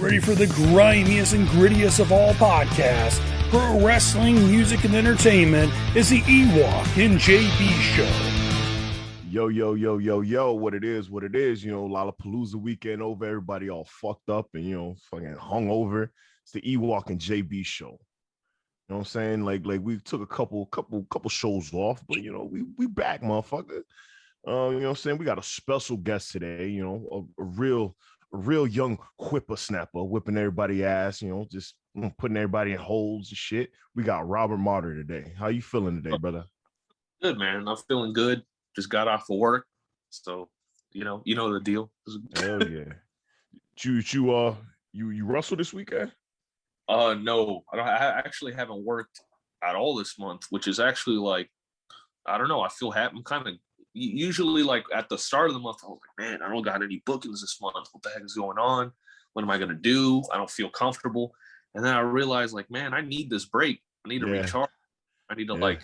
ready for the grimiest and grittiest of all podcasts, pro wrestling, music, and entertainment is the Ewokk and JB Show. Yo, what it is, Lollapalooza weekend over, everybody all fucked up and, fucking hungover. It's the Ewokk and JB Show. You know what I'm saying? Like we took a couple shows off, but, we back, motherfucker. You know what I'm saying? We got a special guest today, a real young whippersnapper, whipping everybody ass, just putting everybody in holds and shit. We got Robert Martyr today. How you feeling today, brother? Good, man. I'm feeling good. Just got off of work, so you know the deal. Hell yeah. You wrestle this weekend? No, I actually haven't worked at all this month, which is actually like, I don't know. I feel happy. I'm kind of usually like at the start of the month, I was like, man, I don't got any bookings this month. What the heck is going on? What am I gonna do? I don't feel comfortable. And then I realized, like, man, I need this break. I need to recharge. I need to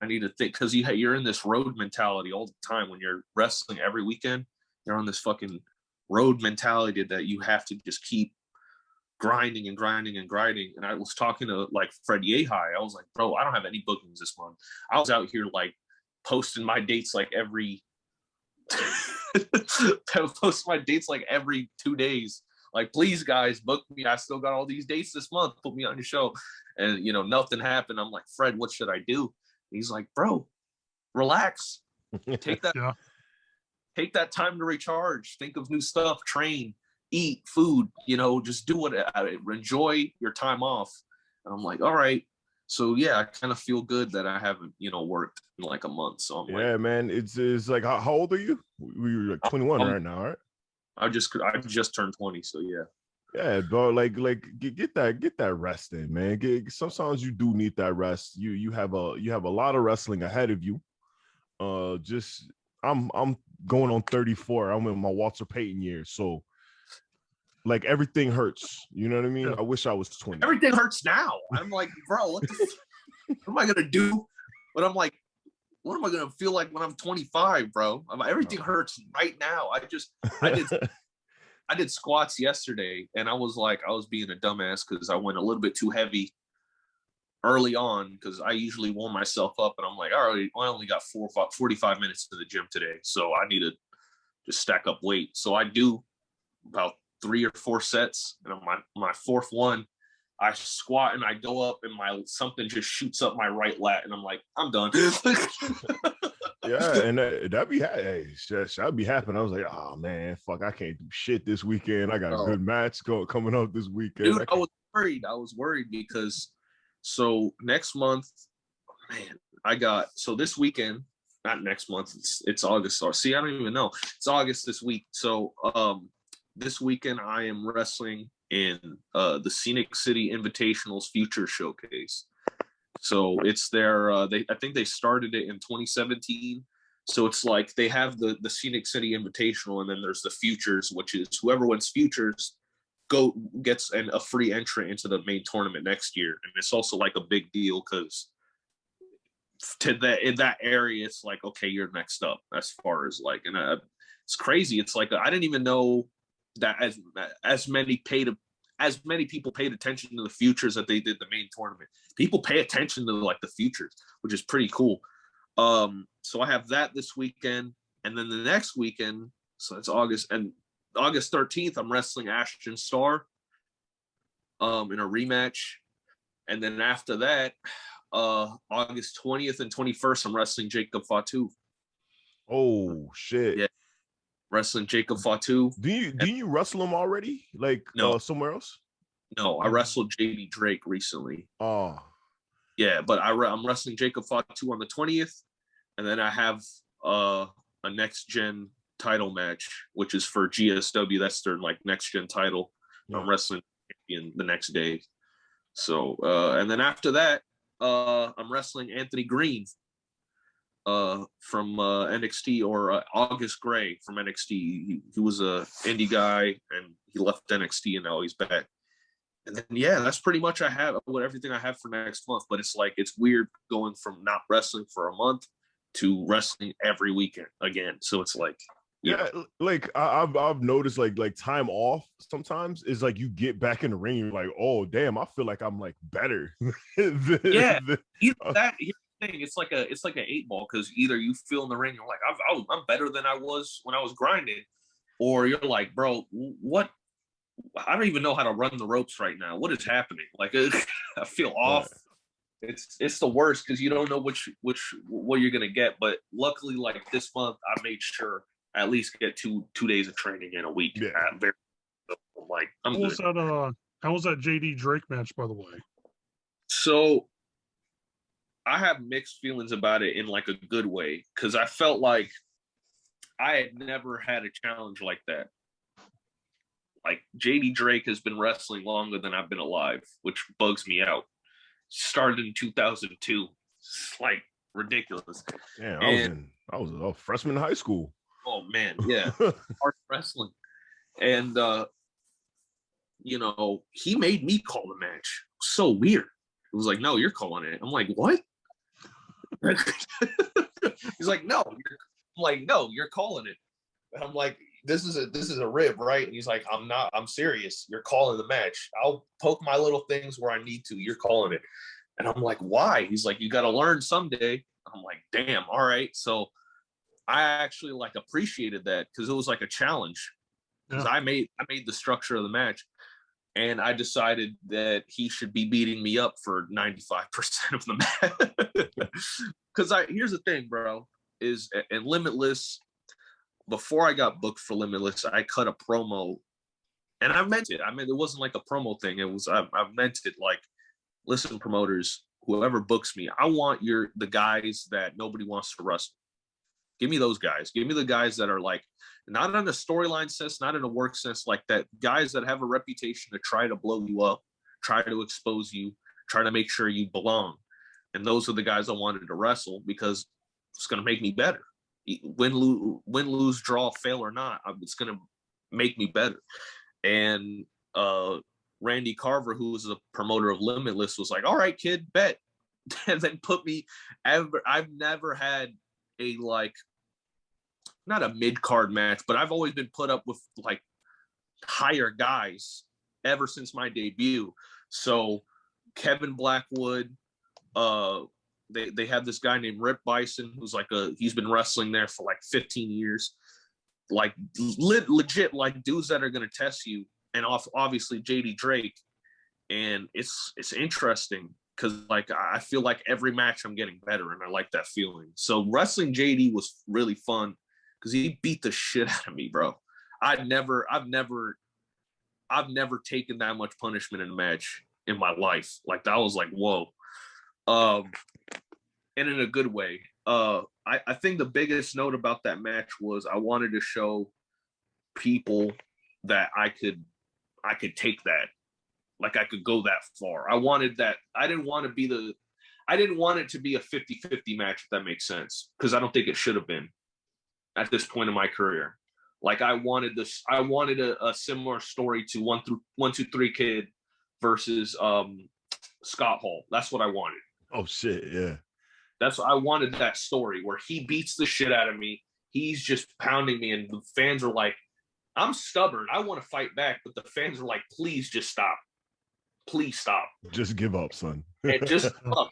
I need to think, because you're in this road mentality all the time when you're wrestling every weekend. You're on this fucking road mentality that you have to just keep grinding and grinding and grinding. And I was talking to like Fred Yehai. I was like, bro, I don't have any bookings this month. I was out here like posting my dates like every post my dates like every 2 days. Like, please guys, book me. I still got all these dates this month. Put me on your show. And nothing happened. I'm like, Fred, what should I do? He's like, bro, relax. Take that take that time to recharge. Think of new stuff, train, eat, food, just do it. Enjoy your time off. And I'm like, all right. So yeah, I kind of feel good that I haven't, worked in like a month. So I'm like, man, it's like, how old are you? You're like 21 right now, right? I just turned 20, so yeah. Yeah, bro, like get that rest in, man. Sometimes you do need that rest. You have a lot of wrestling ahead of you. I'm going on 34. I'm in my Walter Payton years, so like everything hurts. You know what I mean? I wish I was 20. Everything hurts now. I'm like, bro, what am I gonna do? But I'm like, what am I gonna feel like when I'm 25, bro? Everything hurts right now. I did squats yesterday, and I was being a dumbass because I went a little bit too heavy early on, because I usually warm myself up, and I'm like, all right, I only got 45 minutes to the gym today, so I need to just stack up weight. So I do about 3 or 4 sets, and on my fourth one, I squat and I go up, and something just shoots up my right lat, and I'm like, I'm done. Yeah, and that'd be I'd be happy. I was like, oh man, fuck, I can't do shit this weekend. I got a good match coming up this weekend. Dude, I was worried because next month, man, this weekend, not next month, it's August. Or see, I don't even know. It's August this week. So this weekend I am wrestling in the Scenic City Invitational's Future Showcase. So it's their I think they started it in 2017. So it's like they have the Scenic City Invitational, and then there's the Futures, which is whoever wins Futures gets a free entry into the main tournament next year. And it's also like a big deal because in that area, it's like, okay, you're next up as far as like, and it's crazy. It's like, I didn't even know that as many people paid attention to the Futures that they did the main tournament. People pay attention to like the Futures, which is pretty cool. So I have that this weekend, and then the next weekend, so it's August 13th, I'm wrestling Ashton Starr in a rematch. And then after that, August 20th and 21st, I'm wrestling Jacob Fatu. Oh shit. Yeah. Wrestling Jacob Fatu. Do you wrestle him already? Like no. Somewhere else? No, I wrestled JD Drake recently. Oh. Yeah, but I'm wrestling Jacob Fatu on the 20th, and then I have a next gen title match, which is for GSW. That's their like next gen title. Yeah. I'm wrestling in the next day. So and then after that, I'm wrestling Anthony Green from NXT, or August Gray from NXT. He was a indie guy, and he left NXT, and now he's back. And then yeah, that's pretty much everything I have for next month. But it's like, it's weird going from not wrestling for a month to wrestling every weekend again. So it's like, Yeah, like I've noticed like time off sometimes is like you get back in the ring, you're like, oh damn, I feel like I'm like better. Yeah, that here's the thing. It's like an 8 ball, because either you feel in the ring, you're like, I'm better than I was when I was grinding, or you're like, bro, what? I don't even know how to run the ropes right now. What is happening? Like, I feel off. It's the worst, because you don't know what you're gonna get. But luckily, like this month, I made sure I at least get two days of training in a week. Yeah. Like, I'm good. How was that JD Drake match, by the way? So I have mixed feelings about it in like a good way, because I felt like I had never had a challenge like that. Like, JD Drake has been wrestling longer than I've been alive, which bugs me out. Started in 2002. It's like ridiculous. Yeah, I was a freshman in high school. Oh man, yeah. Art wrestling. And you know, he made me call the match. So weird. It was like, no, you're calling it. I'm like, what? He's like, no. I'm like, no, you're calling it. And I'm like, this is a rib, right? And he's like, I'm serious. You're calling the match. I'll poke my little things where I need to. You're calling it. And I'm like, why? He's like, you got to learn someday. I'm like, damn, all right. So I actually like appreciated that, because it was like a challenge. Because I made the structure of the match, and I decided that he should be beating me up for 95% of the match. Because here's the thing, bro, is in Limitless, before I got booked for Limitless, I cut a promo, and I meant it. I mean, it wasn't like a promo thing. It was I meant it like, listen, promoters, whoever books me, I want the guys that nobody wants to wrestle. Give me those guys. Give me the guys that are like, not in a storyline sense, not in a work sense, like that. Guys that have a reputation to try to blow you up, try to expose you, try to make sure you belong. And those are the guys I wanted to wrestle, because it's going to make me better. Win, lose, draw, fail or not, it's going to make me better. And Randy Carver, who was the promoter of Limitless, was like, all right, kid, bet. And then put me, I've never had a, like, not a mid-card match, but I've always been put up with like higher guys ever since my debut. So Kevin Blackwood, they have this guy named Rip Bison, who's like he's been wrestling there for like 15 years, like legit, like dudes that are going to test you. And obviously JD Drake. And it's interesting, because like I feel like every match I'm getting better, and I like that feeling. So wrestling JD was really fun, because he beat the shit out of me, bro. I've never taken that much punishment in a match in my life. Like, that was like, whoa. And in a good way. I think the biggest note about that match was I wanted to show people that I could take that. Like, I could go that far. I wanted that. I didn't want it to be a 50-50 match, if that makes sense, because I don't think it should have been at this point in my career. Like, I wanted a similar story to 1-2-3 Kid versus Scott Hall. That's what I wanted. Oh shit, yeah. That's what I wanted, that story where he beats the shit out of me. He's just pounding me, and the fans are like, I'm stubborn. I want to fight back, but the fans are like, please just stop. Please stop. Just give up, son. And just stop.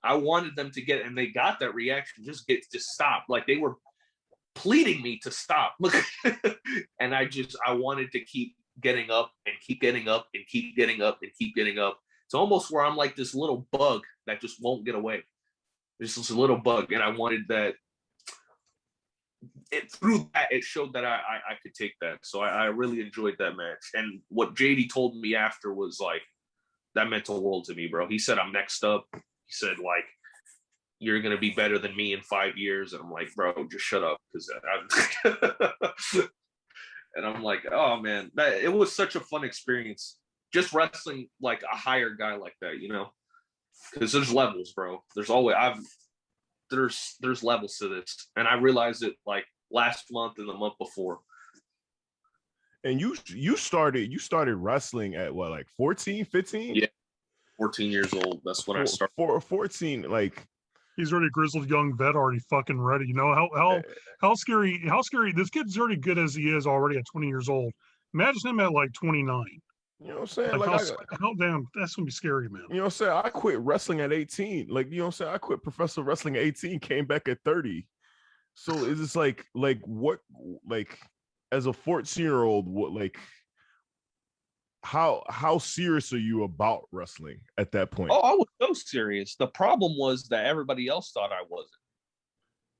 I wanted them to get, and they got that reaction. Just stop. Like, they were pleading me to stop. And I wanted to keep getting up and keep getting up and keep getting up and keep getting up. It's almost where I'm like this little bug that just won't get away. There's this little bug, and I wanted that. Through that, it showed that I could take that. So I really enjoyed that match. And what JD told me after was like, that meant the world to me, bro. He said, I'm next up. He said, like, you're going to be better than me in 5 years. And I'm like, bro, just shut up. And I'm like, oh man, it was such a fun experience. Just wrestling like a higher guy like that, you know, because there's levels, bro. There's always, there's levels to this. And I realized it like last month and the month before. And you started wrestling at what, like 14, 15? Yeah, 14 years old. That's when I started. 14, like, He's already a grizzled young vet, already fucking ready. You know how scary this kid's already good as he is already at 20 years old. Imagine him at like 29. You know what I'm saying? Like, Like how damn, that's gonna be scary, man. you know what I'm saying? I quit wrestling at 18. Like, you know what I'm saying? I quit professional wrestling at 18, came back at 30. So it's just like what, like, as a 14-year-old, what, like, how serious are you about wrestling at that point? Oh, I was so serious. The problem was that everybody else thought I wasn't.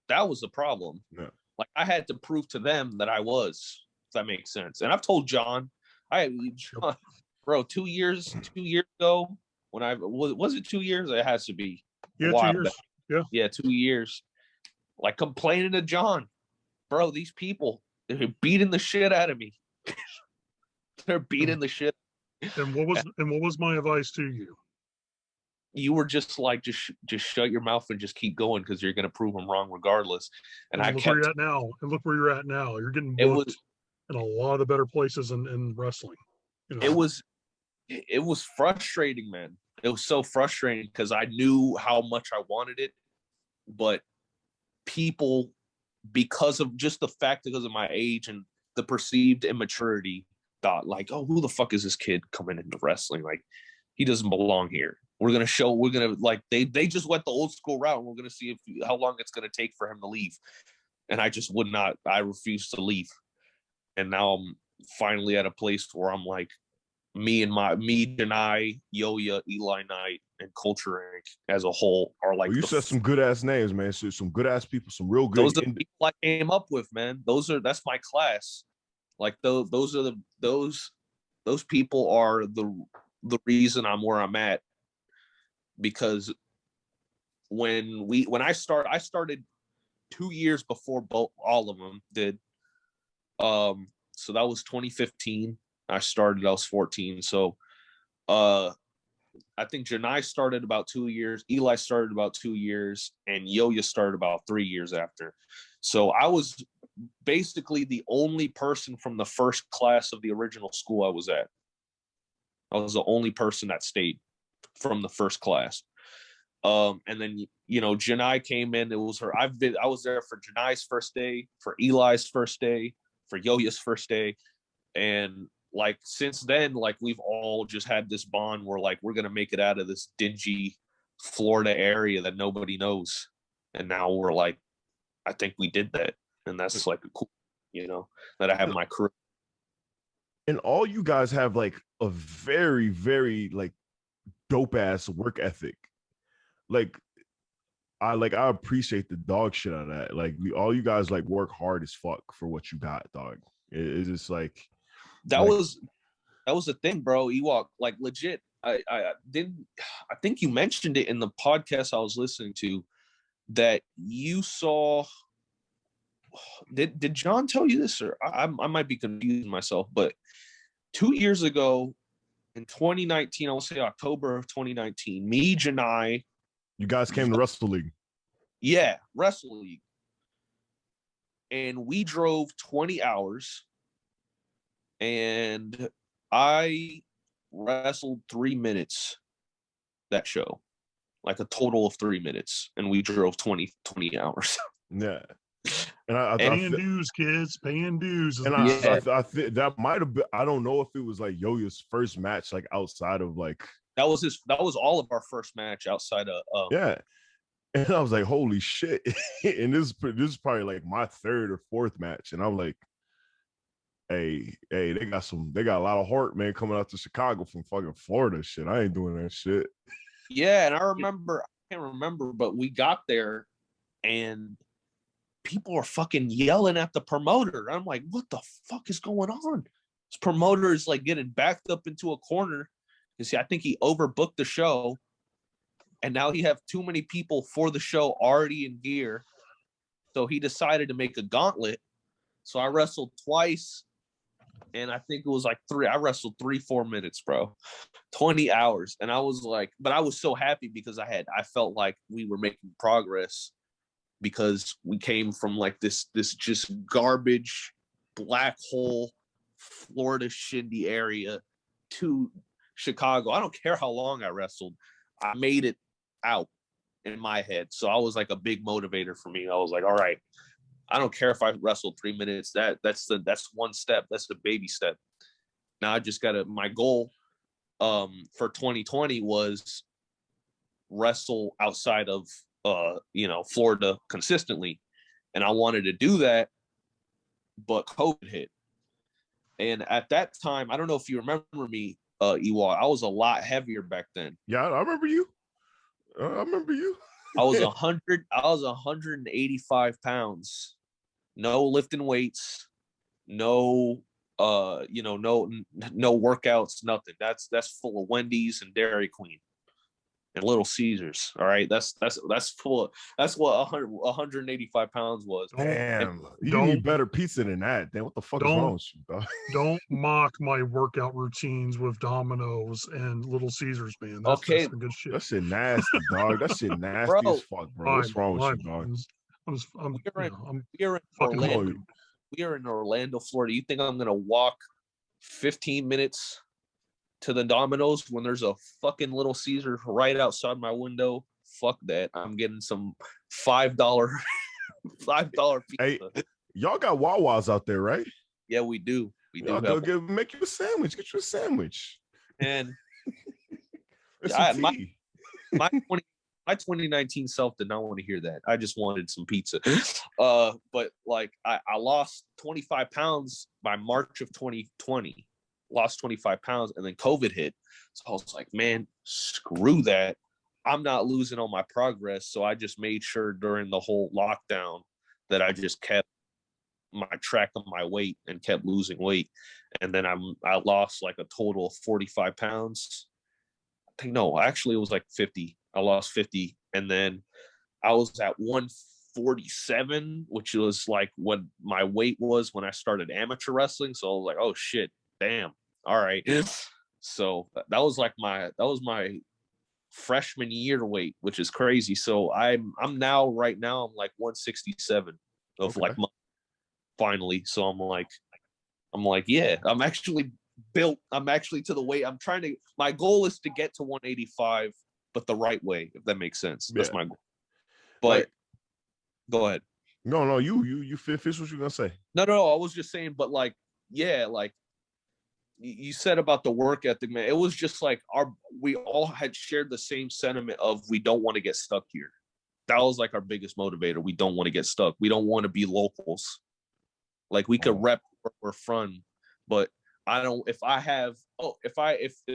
That was the problem. Yeah. Like, I had to prove to them that I was, if that makes sense. And I've told John, John, bro, 2 years ago, when I was it 2 years? It has to be. Yeah, 2 years. Back. Yeah, 2 years. Like, complaining to John, bro, these people, they're beating the shit out of me. They're beating the shit. And what was my advice to you? You were just like, just shut your mouth and just keep going, because you're gonna prove them wrong regardless. And I look kept. Where you're at now. And look where you're at now. You're getting booked in a lot of the better places in wrestling. You know? It was frustrating, man. It was so frustrating because I knew how much I wanted it, but people, because of my age and the perceived immaturity, thought like, oh, who the fuck is this kid coming into wrestling? Like, he doesn't belong here. We're gonna like, they just went the old school route, and we're gonna see how long it's gonna take for him to leave. And I just would not. I refused to leave. And now I'm finally at a place where I'm like, Janai, Yoya, Eli Knight, and Culture Inc. as a whole are like. You said some good ass names, man. So some good ass people, some real good. Those are the people I came up with, man. That's my class. Like, those people are the reason I'm where I'm at. Because when I started 2 years before all of them did. So that was 2015. I was 14. So I think Janai started about 2 years, Eli started about 2 years, and Yoya started about 3 years after. So I was basically the only person from the first class of the original school I was at. I was the only person that stayed from the first class. And then, you know, Janai came in. It was I was there for Janai's first day, for Eli's first day, for Yoya's first day. And like, since then, like, we've all just had this bond where, like, we're going to make it out of this dingy Florida area that nobody knows. And now we're like, I think we did that. And that's like a cool, you know, that I have my crew. And all you guys have like a very, very like dope ass work ethic. Like, I appreciate the dog shit out of that. Like, all you guys like work hard as fuck for what you got, dog. It's just like that was the thing, bro. Ewokk, like, legit. I think you mentioned it in the podcast I was listening to, that you saw. Did John tell you this, or I might be confusing myself, but 2 years ago in 2019, I want to say October of 2019, me, Janai. You guys came to Wrestle League. Yeah, Wrestle League. And we drove 20 hours. And I wrestled 3 minutes that show. Like, a total of 3 minutes. And we drove 20 hours. Yeah. And paying dues, kids, paying dues. And I think that might have been, I don't know if it was like Yoya's first match, like outside of like. That was all of our first match outside of. Yeah. And I was like, holy shit. And this is probably like my third or fourth match. And I'm like, hey, they got a lot of heart, man, coming out to Chicago from fucking Florida shit. I ain't doing that shit. Yeah. And I can't remember, but we got there and people are fucking yelling at the promoter. I'm like, what the fuck is going on? This promoter is like getting backed up into a corner. You see, I think he overbooked the show, and now he have too many people for the show already in gear. So he decided to make a gauntlet. So I wrestled twice, and I think it was like I wrestled 3-4 minutes, bro. 20 hours. And I was like, but I was so happy because I felt like we were making progress, because we came from like this just garbage black hole Florida shindy area to Chicago. I don't care how long I wrestled. I made it out. in my head. So I was like a big motivator for me. I was like, all right, I don't care if I wrestle 3 minutes. That's one step. That's the baby step. Now I just gotta, my goal for 2020 was wrestle outside of Florida consistently. And I wanted to do that, but COVID hit. And at that time, I don't know if you remember me, Ewokk, I was a lot heavier back then. Yeah, I remember you. I was 185 pounds. No lifting weights, no no workouts, nothing. That's full of Wendy's and Dairy Queen and Little Caesars. All right. That's full of, that's what 185 pounds was. Damn, you need better pizza than that. Then what the fuck is wrong with you, dog? Don't mock my workout routines with Domino's and Little Caesars, man. That's some good shit. That shit nasty, dog. That shit nasty as fuck, bro. What's wrong with you, dog? We are in Orlando, Florida. You think I'm gonna walk 15 minutes to the Domino's when there's a fucking Little Caesar right outside my window? Fuck that. I'm getting some $5 pizza. Hey, y'all got Wawas out there, right? Yeah, we do. Make you a sandwich. Get you a sandwich. And my 2019 self did not want to hear that. I just wanted some pizza. But like I lost 25 pounds by March of 2020. Lost 25 pounds, and then COVID hit. So I was like, man, screw that. I'm not losing all my progress. So I just made sure during the whole lockdown that I just kept my track of my weight and kept losing weight. And then I lost like a total of 45 pounds. I think, no, actually it was like 50. I lost 50. And then I was at 147, which was like what my weight was when I started amateur wrestling. So I was like, oh shit, damn. All right. So that was my freshman year weight, which is crazy. So I'm right now I'm like 167 of like finally. So I'm like, yeah, I'm actually built. I'm actually to the weight. My goal is to get to 185, but the right way, if that makes sense. That's my goal. But go ahead. No, you finish what you're gonna say. No, I was just saying, but like, yeah, like you said about the work ethic, man. It was just like we all had shared the same sentiment of we don't want to get stuck here. That was like our biggest motivator. We don't want to get stuck. We don't want to be locals. Like we could rep where we're from, but I don't. If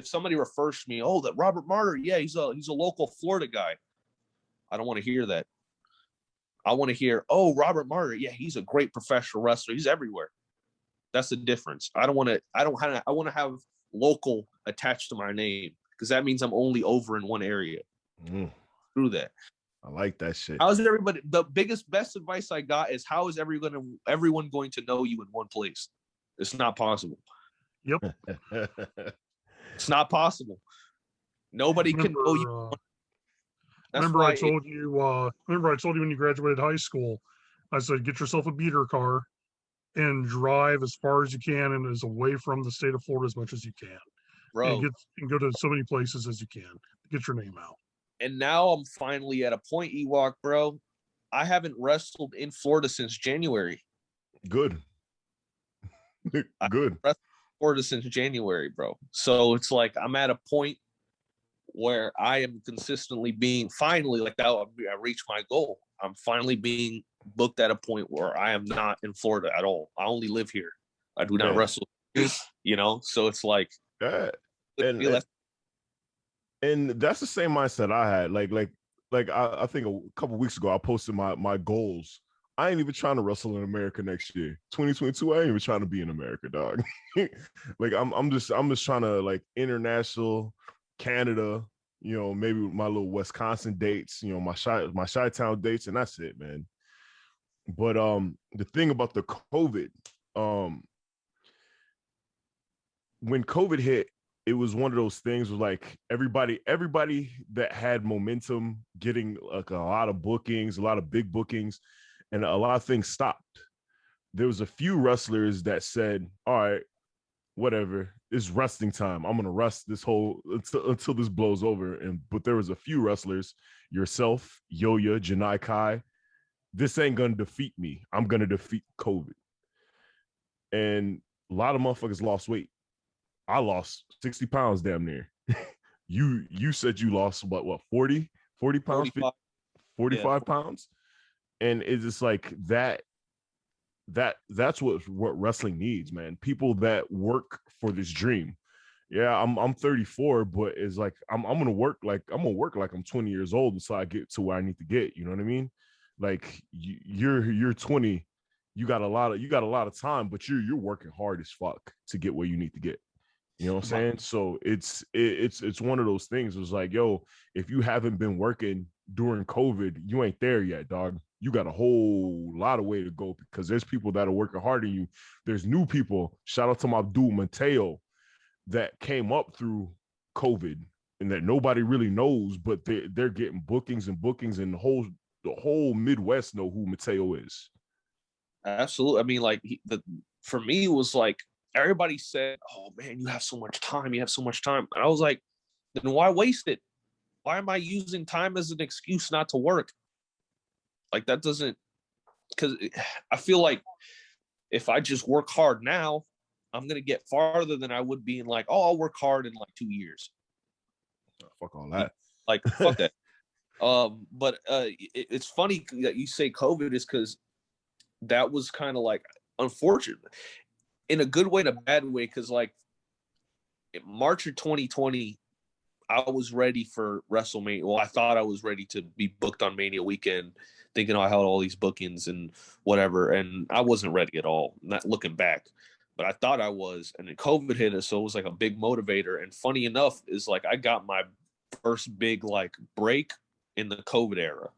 somebody refers to me, that Robert Martyr, yeah, he's a local Florida guy. I don't want to hear that. I want to hear, Robert Martyr, yeah, he's a great professional wrestler. He's everywhere. That's the difference. I want to have local attached to my name because that means I'm only over in one area. Through that. I like that shit. How's everybody? The best advice I got is how is everyone going to know you in one place? It's not possible. Yep. It's not possible. Nobody can know you. Remember I told you when you graduated high school, I said, get yourself a beater car and drive as far as you can and as away from the state of Florida as much as you can. Bro. And go to so many places as you can. Get your name out. And now I'm finally at a point, Ewokk, bro. I haven't wrestled in Florida since January. Good. Good. I wrestled in Florida since January, bro. So it's like I'm at a point where I am consistently finally, like that, I reached my goal. I'm finally being booked at a point where I am not in Florida at all. I only live here. I do not wrestle, so it's like that. And that's the same mindset I had. Like I think a couple weeks ago I posted my goals. I ain't even trying to wrestle in America next year. 2022, I ain't even trying to be in America, dog. Like I'm just trying to like international, Canada, maybe my little Wisconsin dates, my Chi-Town dates, and that's it, man. But the thing about the COVID, when COVID hit, it was one of those things where like everybody that had momentum getting like a lot of bookings, a lot of big bookings, and a lot of things stopped. There was a few wrestlers that said, all right, whatever. It's resting time. I'm gonna rest this whole until this blows over. But there was a few wrestlers, yourself, Yo-Yo, Janai Kai. This ain't gonna defeat me. I'm gonna defeat COVID. And a lot of motherfuckers lost weight. I lost 60 pounds damn near. You said you lost what 40 pounds, 45 pounds. And it's just like that's what wrestling needs, man. People that work for this dream. Yeah, I'm 34, but it's like I'm gonna work like I'm 20 years old until I get to where I need to get. You know what I mean? Like you're 20, you got a lot of time, but you're working hard as fuck to get where you need to get. You know what I'm saying? So it's one of those things. It's like, yo, if you haven't been working during COVID, you ain't there yet, dog. You got a whole lot of way to go because there's people that are working harder than you. There's new people. Shout out to my dude Mateo that came up through COVID and that nobody really knows, but they're getting bookings, and the whole Midwest know who Mateo is. Absolutely. I mean, like for me, it was like everybody said, "Oh man, you have so much time. You have so much time." And I was like, "Then why waste it? Why am I using time as an excuse not to work?" Like that doesn't, because I feel like if I just work hard now, I'm gonna get farther than I would be in like, oh, I'll work hard in like 2 years. Fuck all that. Like fuck that. But it's funny that you say COVID is because that was kind of like unfortunate in a good way and a bad way. Because like in March of 2020, I was ready for WrestleMania. Well, I thought I was ready to be booked on Mania weekend, thinking I had all these bookings and whatever, and I wasn't ready at all. Not looking back, but I thought I was, and then COVID hit us, so it was like a big motivator. And funny enough, is like I got my first big like break in the COVID era.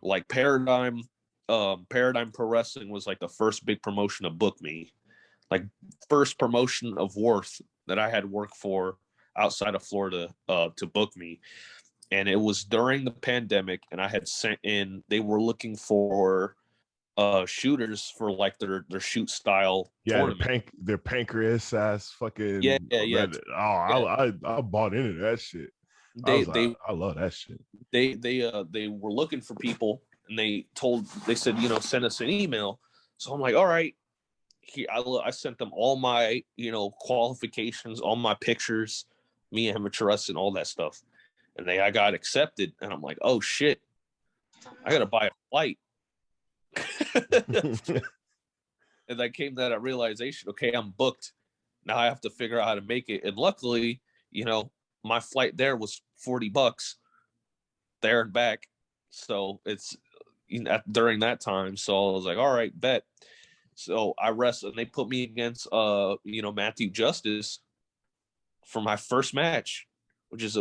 Like Paradigm Pro Wrestling was like the first big promotion to book me, like first promotion of worth that I had worked for outside of Florida to book me. And it was during the pandemic, and I had sent in, they were looking for shooters for like their shoot style tournament. Their pancreas ass fucking yeah. I bought into that shit. I love that shit. They were looking for people, and they said, send us an email. So I'm like, all right. I sent them all my qualifications, all my pictures, me and amateur wrestling, all that stuff. And I got accepted, and I'm like, oh shit, I gotta buy a flight. And I came to that realization, okay, I'm booked. Now I have to figure out how to make it. And luckily, my flight there was $40 there and back. So it's during that time. So I was like, all right, bet. So I wrestled, and they put me against Matthew Justice for my first match, which is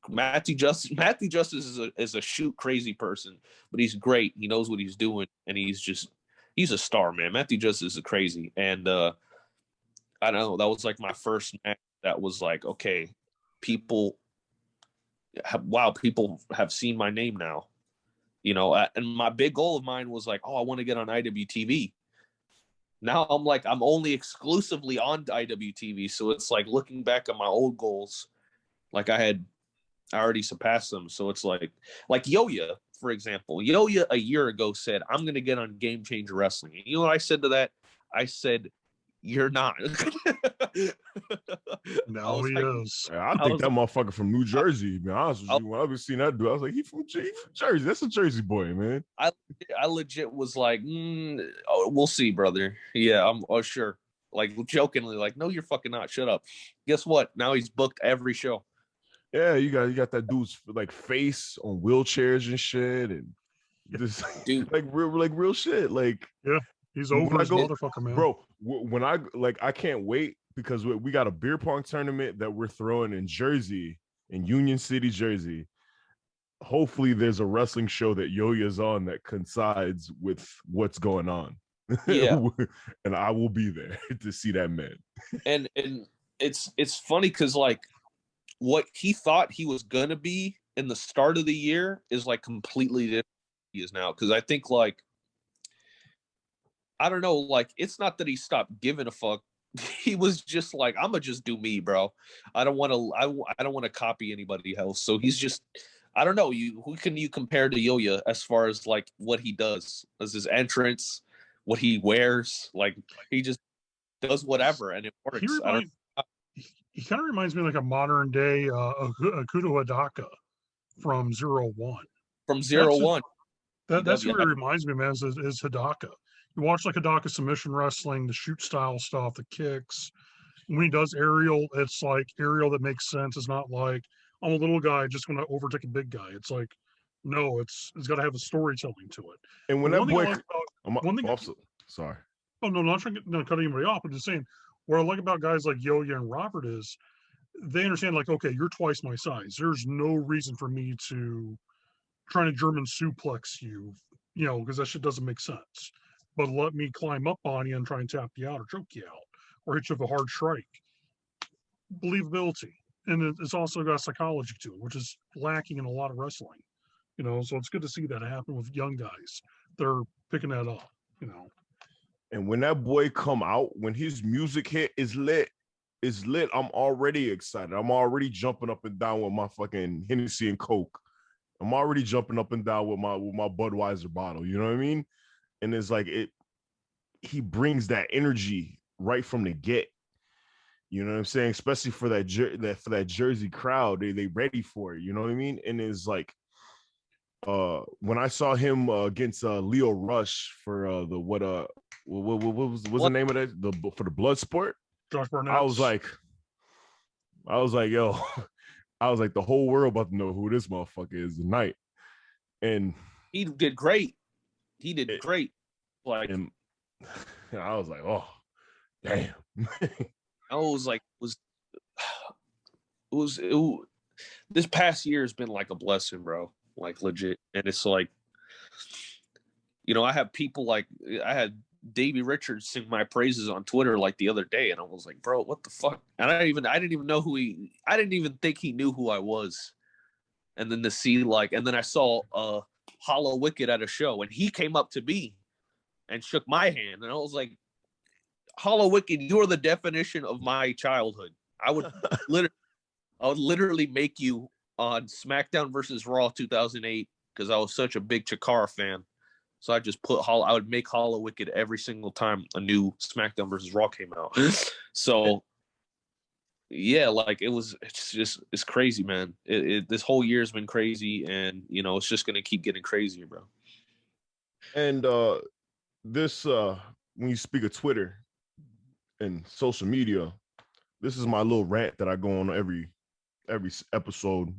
Matthew Justice is a shoot crazy person, but he's great. He knows what he's doing, and he's a star, man. Matthew Justice is crazy. And I don't know, that was like my first match that was like, okay, people have seen my name now. And my big goal of mine was like, oh, I want to get on IWTV. Now I'm like, I'm only exclusively on IWTV. So it's like looking back at my old goals, like I already surpassed them. So it's like Yo-Yo, for example. Yo-Yo a year ago said, I'm going to get on Game Changer Wrestling. And you know what I said to that? I said, you're not. No, he is. I think that motherfucker from New Jersey, to be honest with you. When I was seeing that dude, I was like, he from Jersey. That's a Jersey boy, man. I legit was like, we'll see, brother. Yeah, I'm sure. Like jokingly, like, no, you're fucking not. Shut up. Guess what? Now he's booked every show. Yeah, you got that dude's like face on wheelchairs and shit, and just dude, like real shit. Like, yeah, he's over his motherfucker, man. Bro, when I can't wait because we got a beer pong tournament that we're throwing in Jersey, in Union City, Jersey. Hopefully, there's a wrestling show that Yo-Yo's on that coincides with what's going on. Yeah, and I will be there to see that man. And it's funny because like what he thought he was gonna be in the start of the year is like completely different he is now. Because I think like I don't know, like it's not that he stopped giving a fuck. he was just like, I'm gonna just do me, bro. I don't want to. I don't want to copy anybody else. So he's just. I don't know. Who can you compare to Yo-Yo as far as like what he does, as his entrance, what he wears? Like he just does whatever and it works. He kind of reminds me like a modern day Akuto Hadaka from 01. From 01. That's what it reminds me, man, is Hadaka. You watch like Hadaka submission wrestling, the shoot style stuff, the kicks. When he does aerial, it's like aerial that makes sense. It's not like I'm a little guy just going to overtake a big guy. It's like, no, it's got to have a storytelling to it. And when that boy, sorry. Oh no, not trying to cut anybody off. I'm just saying what I like about guys like Yo-Yo and Robert is they understand like, okay, you're twice my size. There's no reason for me to trying to German suplex you, because that shit doesn't make sense. But let me climb up on you and try and tap you out or choke you out or hit you with a hard strike. Believability. And it's also got psychology to it, which is lacking in a lot of wrestling. So it's good to see that happen with young guys. They're picking that up, And when that boy come out, when his music hit is lit, I'm already excited. I'm already jumping up and down with my fucking Hennessy and Coke. I'm already jumping up and down with my Budweiser bottle. You know what I mean? And it's like he brings that energy right from the get. You know what I'm saying? Especially for that Jersey crowd, they ready for it. You know what I mean? And it's like when I saw him against Leo Rush for what was the name of that for the blood sport? Josh Barnett. I was like, yo, I was like, the whole world about to know who this motherfucker is tonight. And he did great. He did great. Like, and I was like, oh, damn. I was like, this past year has been like a blessing, bro. Like legit. And it's like, I have people like, I had Davey Richards sing my praises on Twitter like the other day, and I was like, bro, what the fuck? And I didn't even know I didn't even think he knew who I was. And then to see and then I saw Hollow Wicked at a show, and he came up to me and shook my hand, and I was like, Hollow Wicked, you're the definition of my childhood. I would literally make you on SmackDown versus Raw 2008 because I was such a big Chikara fan. So I just I would make Hollow Wicked every single time a new SmackDown versus Raw came out. So yeah, like it's crazy, man. This whole year has been crazy, and it's just gonna keep getting crazier, bro. And this when you speak of Twitter and social media, this is my little rant that I go on every episode.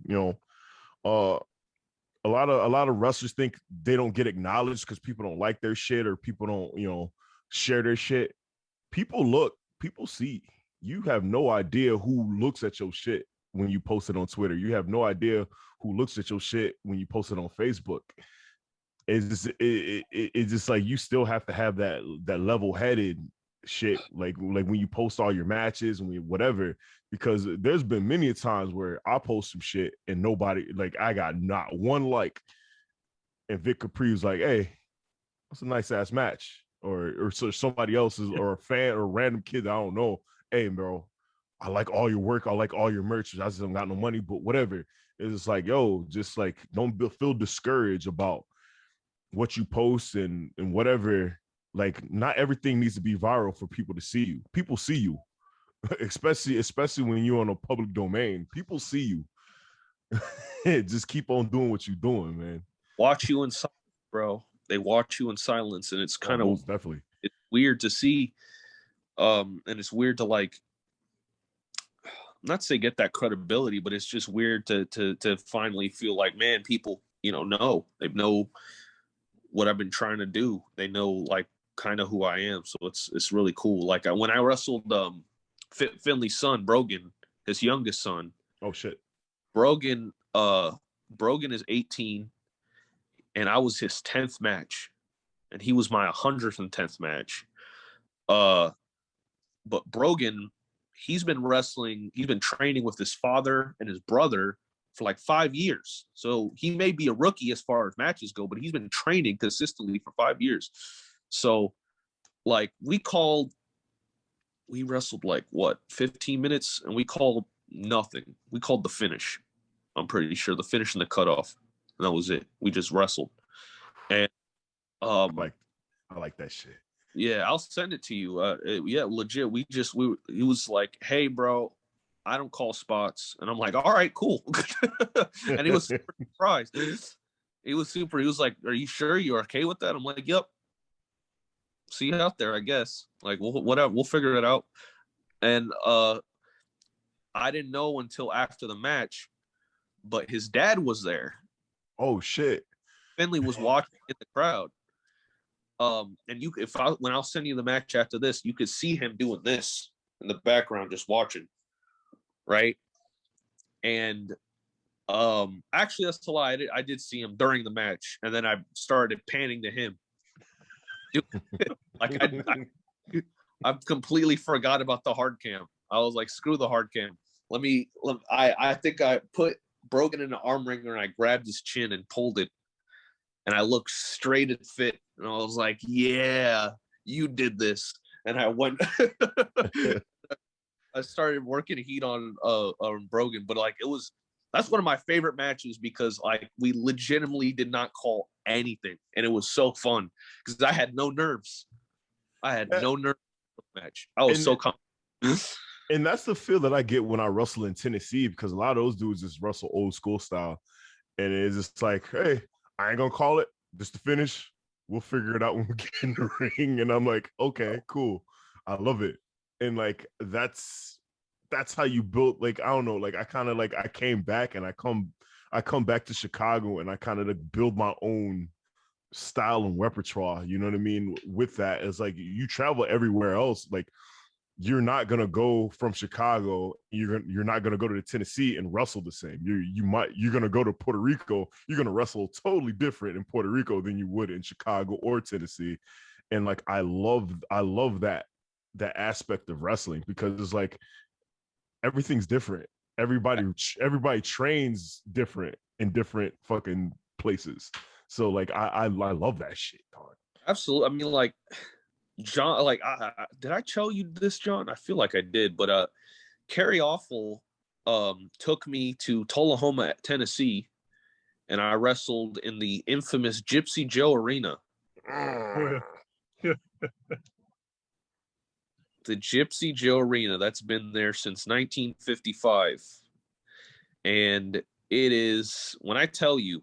A lot of wrestlers think they don't get acknowledged because people don't like their shit or people don't, share their shit. People see. You have no idea who looks at your shit when you post it on Twitter. You have no idea who looks at your shit when you post it on Facebook. It's just like you still have to have that level-headed shit, like when you post all your matches and whatever, because there's been many times where I post some shit and nobody, like, I got not one like, and Vic Capri was like, hey, that's a nice ass match, or so somebody else's, or a fan or a random kid that I don't know, hey bro, I like all your work, I like all your merch, I just don't got no money, but whatever. It's just like, yo, just like don't feel discouraged about what you post and whatever. Like, not everything needs to be viral for people to see you. People see you, especially when you're on a public domain. People see you. Just keep on doing what you're doing, man. Watch you in silence, bro. They watch you in silence, and it's kind of definitely, it's weird to see. And it's weird to not say get that credibility, but it's just weird to finally feel like, man, people, they know what I've been trying to do. They know like kind of who I am. So it's really cool. Like when I wrestled Finley's son, Brogan, his youngest son. Oh shit. Brogan is 18 and I was his 10th match and he was my 110th match. But Brogan, he's been training with his father and his brother for like 5 years. So he may be a rookie as far as matches go, but he's been training consistently for 5 years. So like we called we wrestled like what 15 minutes, and we called nothing. We called the finish. I'm pretty sure the finish and the cutoff, and that was it. We just wrestled, and I like that shit. yeah, I'll send it to you. Yeah, legit. He was like, "Hey, bro, I don't call spots," and I'm like, "All right, cool." And he was super surprised. He was like, "Are you sure you're okay with that?" I'm like, "Yep." See you out there, I guess. Like, whatever, we'll figure it out. And I didn't know until after the match, but his dad was there. Oh shit! Finley was watching in the crowd. And when I'll send you the match after this, you could see him doing this in the background, just watching, right? And actually, that's a lie. I did see him during the match, and then I started panning to him. Like I completely forgot about the hard cam. I was like, screw the hard cam. I think I put Brogan in an arm wringer and I grabbed his chin and pulled it. And I looked straight at Fit and I was like, yeah, you did this. And I went, I started working heat on Brogan, but like that's one of my favorite matches because like we legitimately did not call anything. And it was so fun because I had no nerves. I had no nerves for the match. I was so confident. And that's the feel that I get when I wrestle in Tennessee because a lot of those dudes just wrestle old school style. And it's just like, hey, I ain't gonna call it. Just to finish. We'll figure it out when we get in the ring. And I'm like, okay, cool. I love it. And like that's how you built, like, I don't know, like I kind of like I came back and I come back to Chicago and I kind of like build my own style and repertoire, you know what I mean? With that, it's like you travel everywhere else, like you're not gonna go from Chicago, you're not gonna go to Tennessee and wrestle the same. You're gonna go to Puerto Rico, you're gonna wrestle totally different in Puerto Rico than you would in Chicago or Tennessee. And like I love that aspect of wrestling because it's like everything's different. Everybody trains different in different fucking places. So like I love that shit, dog. Absolutely. I mean, like John, like did I tell you this, John? I feel like I did, but Kerry Awful took me to Tullahoma, Tennessee, and I wrestled in the infamous Gypsy Joe Arena. The Gypsy Joe Arena, that's been there since 1955. And it is, when I tell you,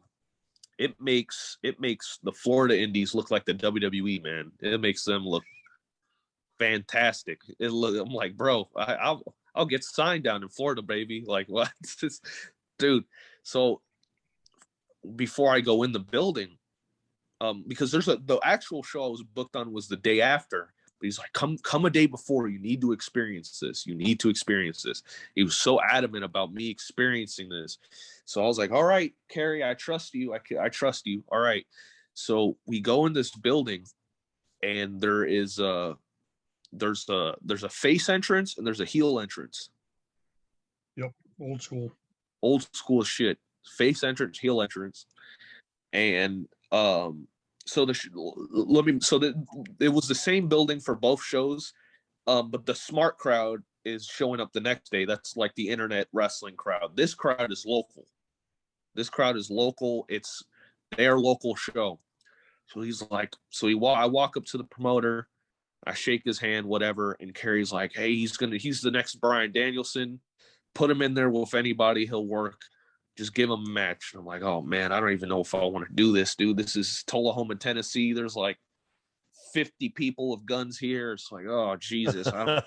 it makes the Florida Indies look like the WWE, man. It makes them look fantastic. I'm like, bro, I'll get signed down in Florida, baby. Like, what? Dude. So before I go in the building, because the actual show I was booked on was the day after. But he's like, come a day before. You need to experience this. You need to experience this. He was so adamant about me experiencing this. So I was like, all right, Kerry, I trust you. I trust you. All right. So we go in this building, and there's a face entrance and there's a heel entrance. Yep, old school shit. Face entrance, heel entrance, and it was the same building for both shows, but the smart crowd is showing up the next day. That's like the internet wrestling crowd. This crowd is local. It's their local show. So he's like, I walk up to the promoter, I shake his hand, whatever, and Kerry's like, hey, he's the next Bryan Danielson. Put him in there with anybody, he'll work. Just give him a match. And I'm like, oh man, I don't even know if I want to do this, dude. This is Tullahoma, Tennessee. There's like 50 people with guns here. It's like, oh Jesus. I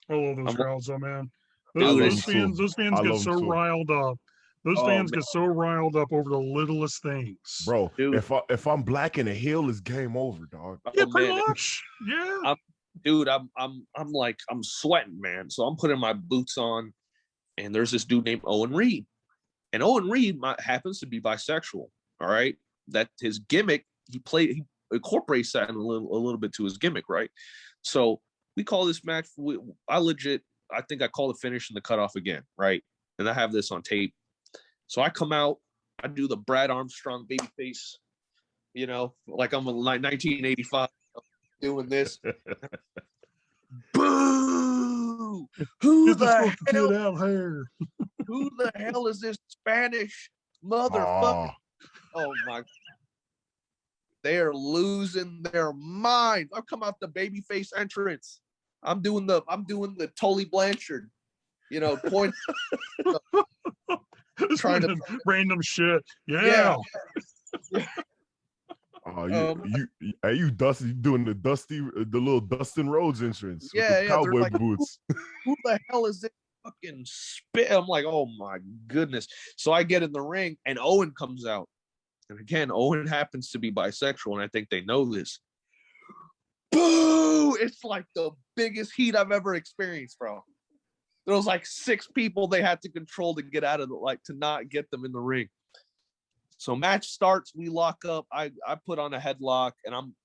love those crowds, though, man. Those fans get so riled up. Those fans get so riled up over the littlest things, bro. Dude. If I'm black and the heel is game over, dog. Yeah, pretty much. Yeah, I'm sweating, man. So I'm putting my boots on, and there's this dude named Owen Reed, and Owen Reed happens to be bisexual. All right, that his gimmick. He incorporates that in a little bit to his gimmick, right? So we call this match. I think I call the finish and the cutoff again, right? And I have this on tape. So I come out, I do the Brad Armstrong baby face, like I'm in 1985 doing this. Who Get this the fucking hell? kid out here. Who the hell is this Spanish motherfucker? Oh my! They are losing their mind. I've come out the babyface entrance. I'm doing the Tully Blanchard. You know, point. Trying to random shit. Yeah. Oh, you Dusty doing the little Dustin Rhodes entrance with the cowboy like, boots. Who the hell is this fucking spit? I'm like, oh my goodness. So I get in the ring and Owen comes out. And again, Owen happens to be bisexual, and I think they know this. Boo! It's like the biggest heat I've ever experienced, bro. There was like 6 people they had to control to get out of to not get them in the ring. So match starts, we lock up. I put on a headlock, and I'm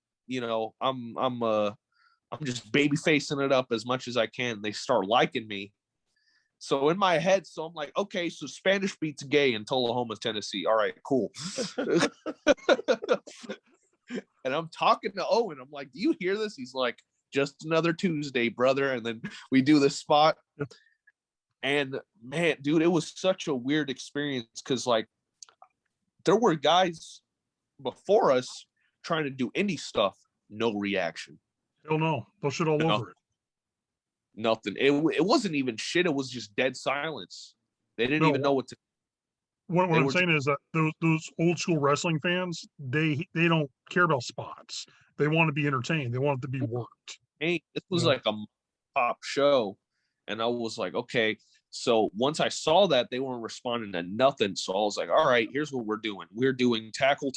just baby facing it up as much as I can. They start liking me. So in my head, I'm like, okay, so Spanish beats gay in Tullahoma, Tennessee. All right, cool. And I'm talking to Owen. I'm like, do you hear this? He's like, just another Tuesday, brother. And then we do this spot. And man, dude, it was such a weird experience because like there were guys before us trying to do indie stuff, no reaction. Hell no. They'll shit all over it. Nothing. It wasn't even shit. It was just dead silence. They didn't even know what to. What I'm saying is that those old school wrestling fans, they don't care about spots. They want to be entertained. They want it to be worked. Hey, this was like a pop show, and I was like, okay. So once I saw that, they weren't responding to nothing. So I was like, all right, here's what we're doing. We're doing tackle,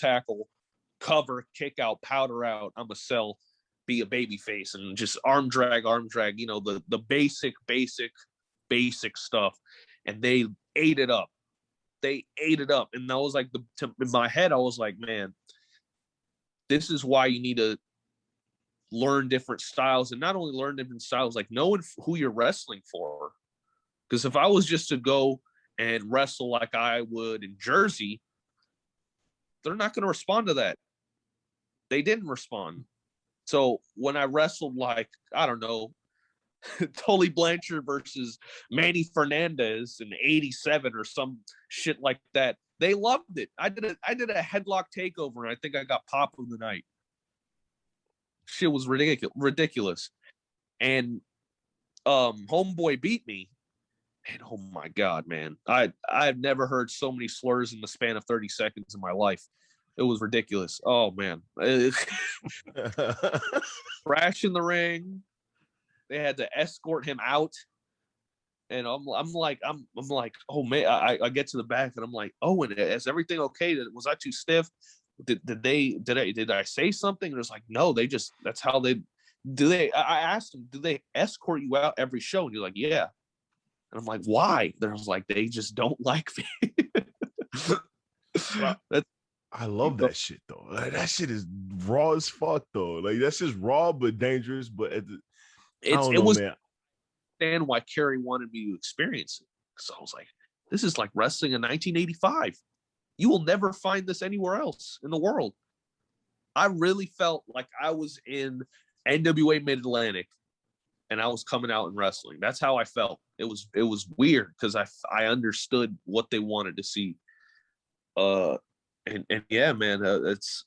cover, kick out, powder out. I'm a sell. Be a baby face and just arm drag, you know, the basic stuff. And they ate it up. And that was like in my head, I was like, man, this is why you need to learn different styles, and not only learn different styles, like knowing who you're wrestling for. Because if I was just to go and wrestle like I would in Jersey, they're not going to respond to that. They didn't respond. So when I wrestled like, I don't know, Tully Blanchard versus Manny Fernandez in 87 or some shit like that, they loved it. I did a headlock takeover, and I think I got pop of the night. Shit was ridiculous. And homeboy beat me. And oh my God, man. I've never heard so many slurs in the span of 30 seconds in my life. It was ridiculous. Oh man. Crash in the ring. They had to escort him out. And I'm like, oh man, I get to the back and I'm like, oh, and is everything okay? Was I too stiff? Did I say something? And it's like, no, that's how they do. I asked them, do they escort you out every show? And you're like, yeah. And I'm like, why? They're like, they just don't like me. I love that shit though. Like, that shit is raw as fuck though. Like that's just raw but dangerous. But it was man. Understand why Kerry wanted me to experience it. So I was like, this is like wrestling in 1985. You will never find this anywhere else in the world. I really felt like I was in NWA Mid-Atlantic and I was coming out and wrestling. That's how I felt. It was weird because I understood what they wanted to see. And yeah, man, it's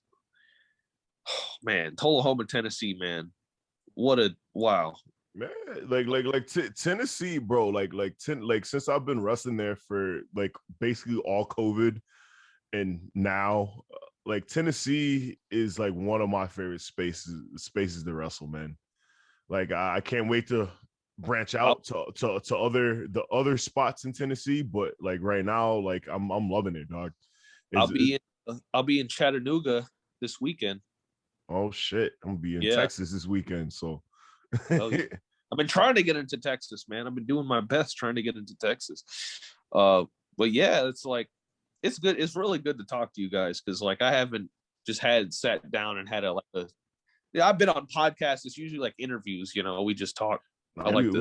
man, Tullahoma, Tennessee, man. What a wow. Man, Tennessee, bro. Like since I've been wrestling there for like basically all COVID, and now like Tennessee is like one of my favorite spaces to wrestle, man. Like I can't wait to branch out to other spots in Tennessee, but like right now, like I'm loving it, dog. I'll be in Chattanooga this weekend. Oh shit, I'm gonna be in Texas this weekend, so. I've been trying to get into Texas, man. I've been doing my best trying to get into Texas. But yeah, it's like, it's good. It's really good to talk to you guys. Cause like, I haven't just sat down and had I've been on podcasts. It's usually like interviews, you know, we just talk. I like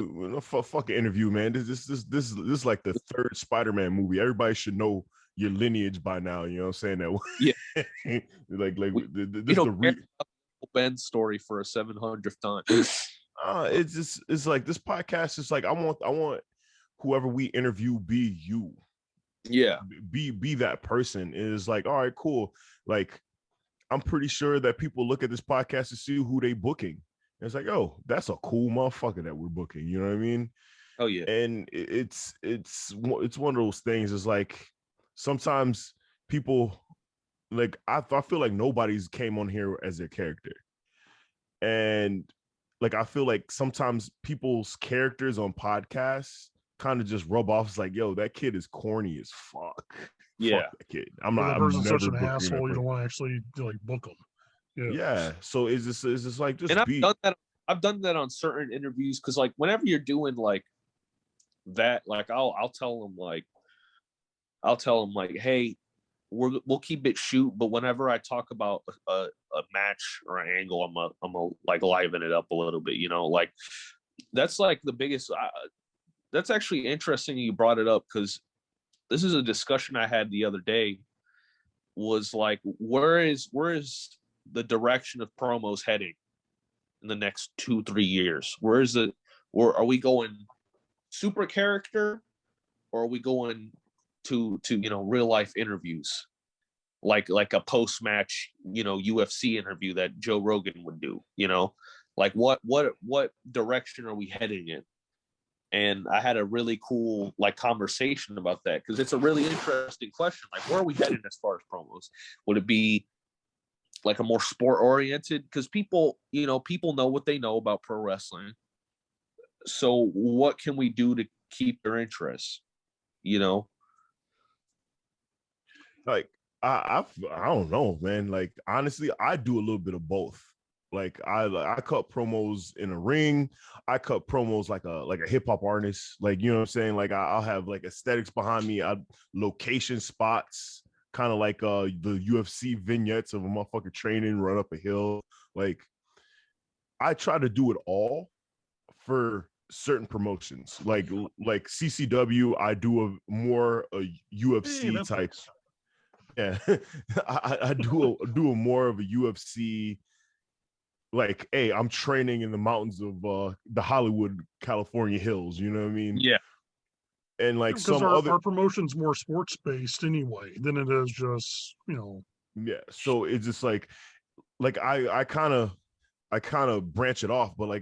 fucking interview, man. This is like the third Spider-Man movie. Everybody should know your lineage by now. You know what I'm saying? That yeah. like this is the Ben's story for a 700th time. It's like this podcast is like I want whoever we interview be you. Yeah. Be that person. Is like, all right, cool. Like, I'm pretty sure that people look at this podcast to see who they booking. And it's like, oh, that's a cool motherfucker that we're booking. You know what I mean? Oh yeah. And it's one of those things. Is like sometimes people like I feel like nobody's came on here as their character, and like I feel like sometimes people's characters on podcasts kind of just rub off. It's like, yo, that kid is corny as fuck. Yeah. Fuck that kid. I'm That not. I'm person's never such an booking that asshole. You person. don't want to actually like book them. Yeah. Yeah. So it's just like just And I've be. done that. I've done that on certain interviews because like whenever you're doing like that, like I'll tell them like, hey, we'll keep it shoot, but whenever I talk about a match or an angle, I'm a like liven it up a little bit, you know, like that's like the biggest. That's actually interesting you brought it up because this is a discussion I had the other day. Was like, where is the direction of promos heading in the next 2-3 years? Where is it? Or are we going super character, or are we going to real life interviews, like a post match UFC interview that Joe Rogan would do? Like what direction are we heading in? And I had a really cool like conversation about that because it's a really interesting question. Like, where are we heading as far as promos? Would it be like a more sport oriented? Because people know what they know about pro wrestling. So what can we do to keep their interest? Like I don't know, man. Like honestly, I do a little bit of both. Like I cut promos in a ring. I cut promos like a hip hop artist. Like, you know what I'm saying? Like I'll have like aesthetics behind me. Location spots, kind of like the UFC vignettes of a motherfucker training, run up a hill. Like I try to do it all for certain promotions. Like CCW, I do a UFC type. Yeah, I do a more of a UFC. Like, hey, I'm training in the mountains of the Hollywood, California hills. You know what I mean? Yeah. And like because some other our promotion's more sports based anyway than it is just Yeah. So it's just like I kind of branch it off, but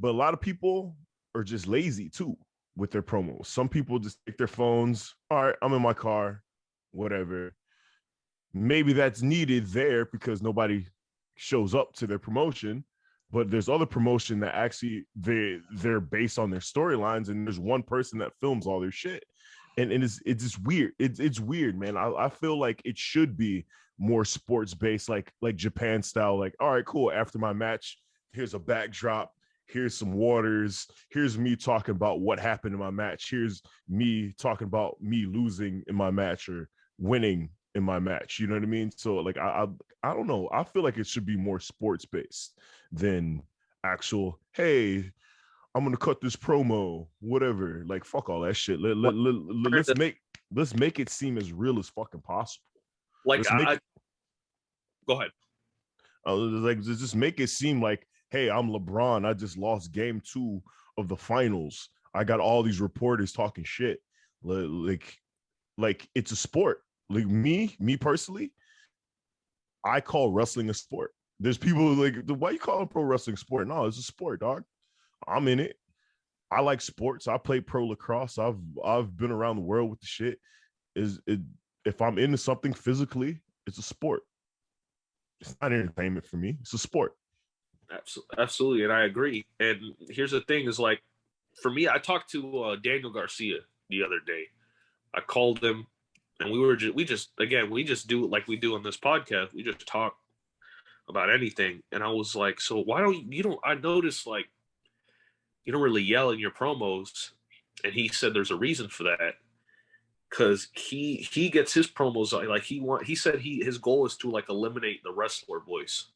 a lot of people are just lazy too with their promos. Some people just take their phones. All right, I'm in my car, whatever. Maybe that's needed there because nobody shows up to their promotion, but there's other promotion that actually they're based on their storylines, and there's one person that films all their shit, and it's just weird. It's weird, man. I feel like it should be more sports based, like Japan style. Like, all right, cool. After my match, here's a backdrop. Here's some waters. Here's me talking about what happened in my match. Here's me talking about me losing in my match or winning in my match. You know what I mean? So like I don't know. I feel like it should be more sports based than actual, hey, I'm gonna cut this promo, whatever. Like fuck all that shit. Let's make it seem as real as fucking possible. Like go ahead. Like just make it seem like, hey, I'm LeBron. I just lost game 2 of the finals. I got all these reporters talking shit. Like it's a sport. Like me personally, I call wrestling a sport. There's people like, why you call pro wrestling sport? No, it's a sport, dog. I'm in it. I like sports. I play pro lacrosse. I've been around the world with the shit. If I'm into something physically, it's a sport. It's not entertainment for me. It's a sport. Absolutely, and I agree. And here's the thing: is like, for me, I talked to Daniel Garcia the other day. I called him, and we just do it like we do on this podcast. We just talk about anything. And I was like, so why don't I noticed like you don't really yell in your promos. And he said there's a reason for that. Cause he gets his promos like he said his goal is to like eliminate the wrestler voice.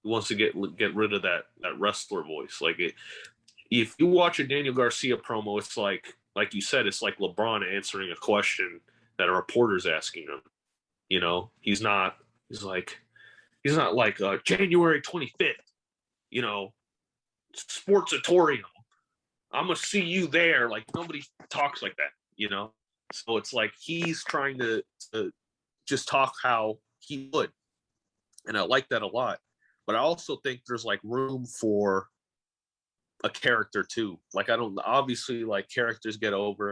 He wants to get rid of that wrestler voice. Like if you watch a Daniel Garcia promo, it's like you said, it's like LeBron answering a question that a reporter's asking him. He's not like January 25th. sportsatorium. I'm gonna see you there. Like nobody talks like that. So it's like he's trying to just talk how he would, and I like that a lot. But I also think there's like room for a character too. Like obviously like characters get over,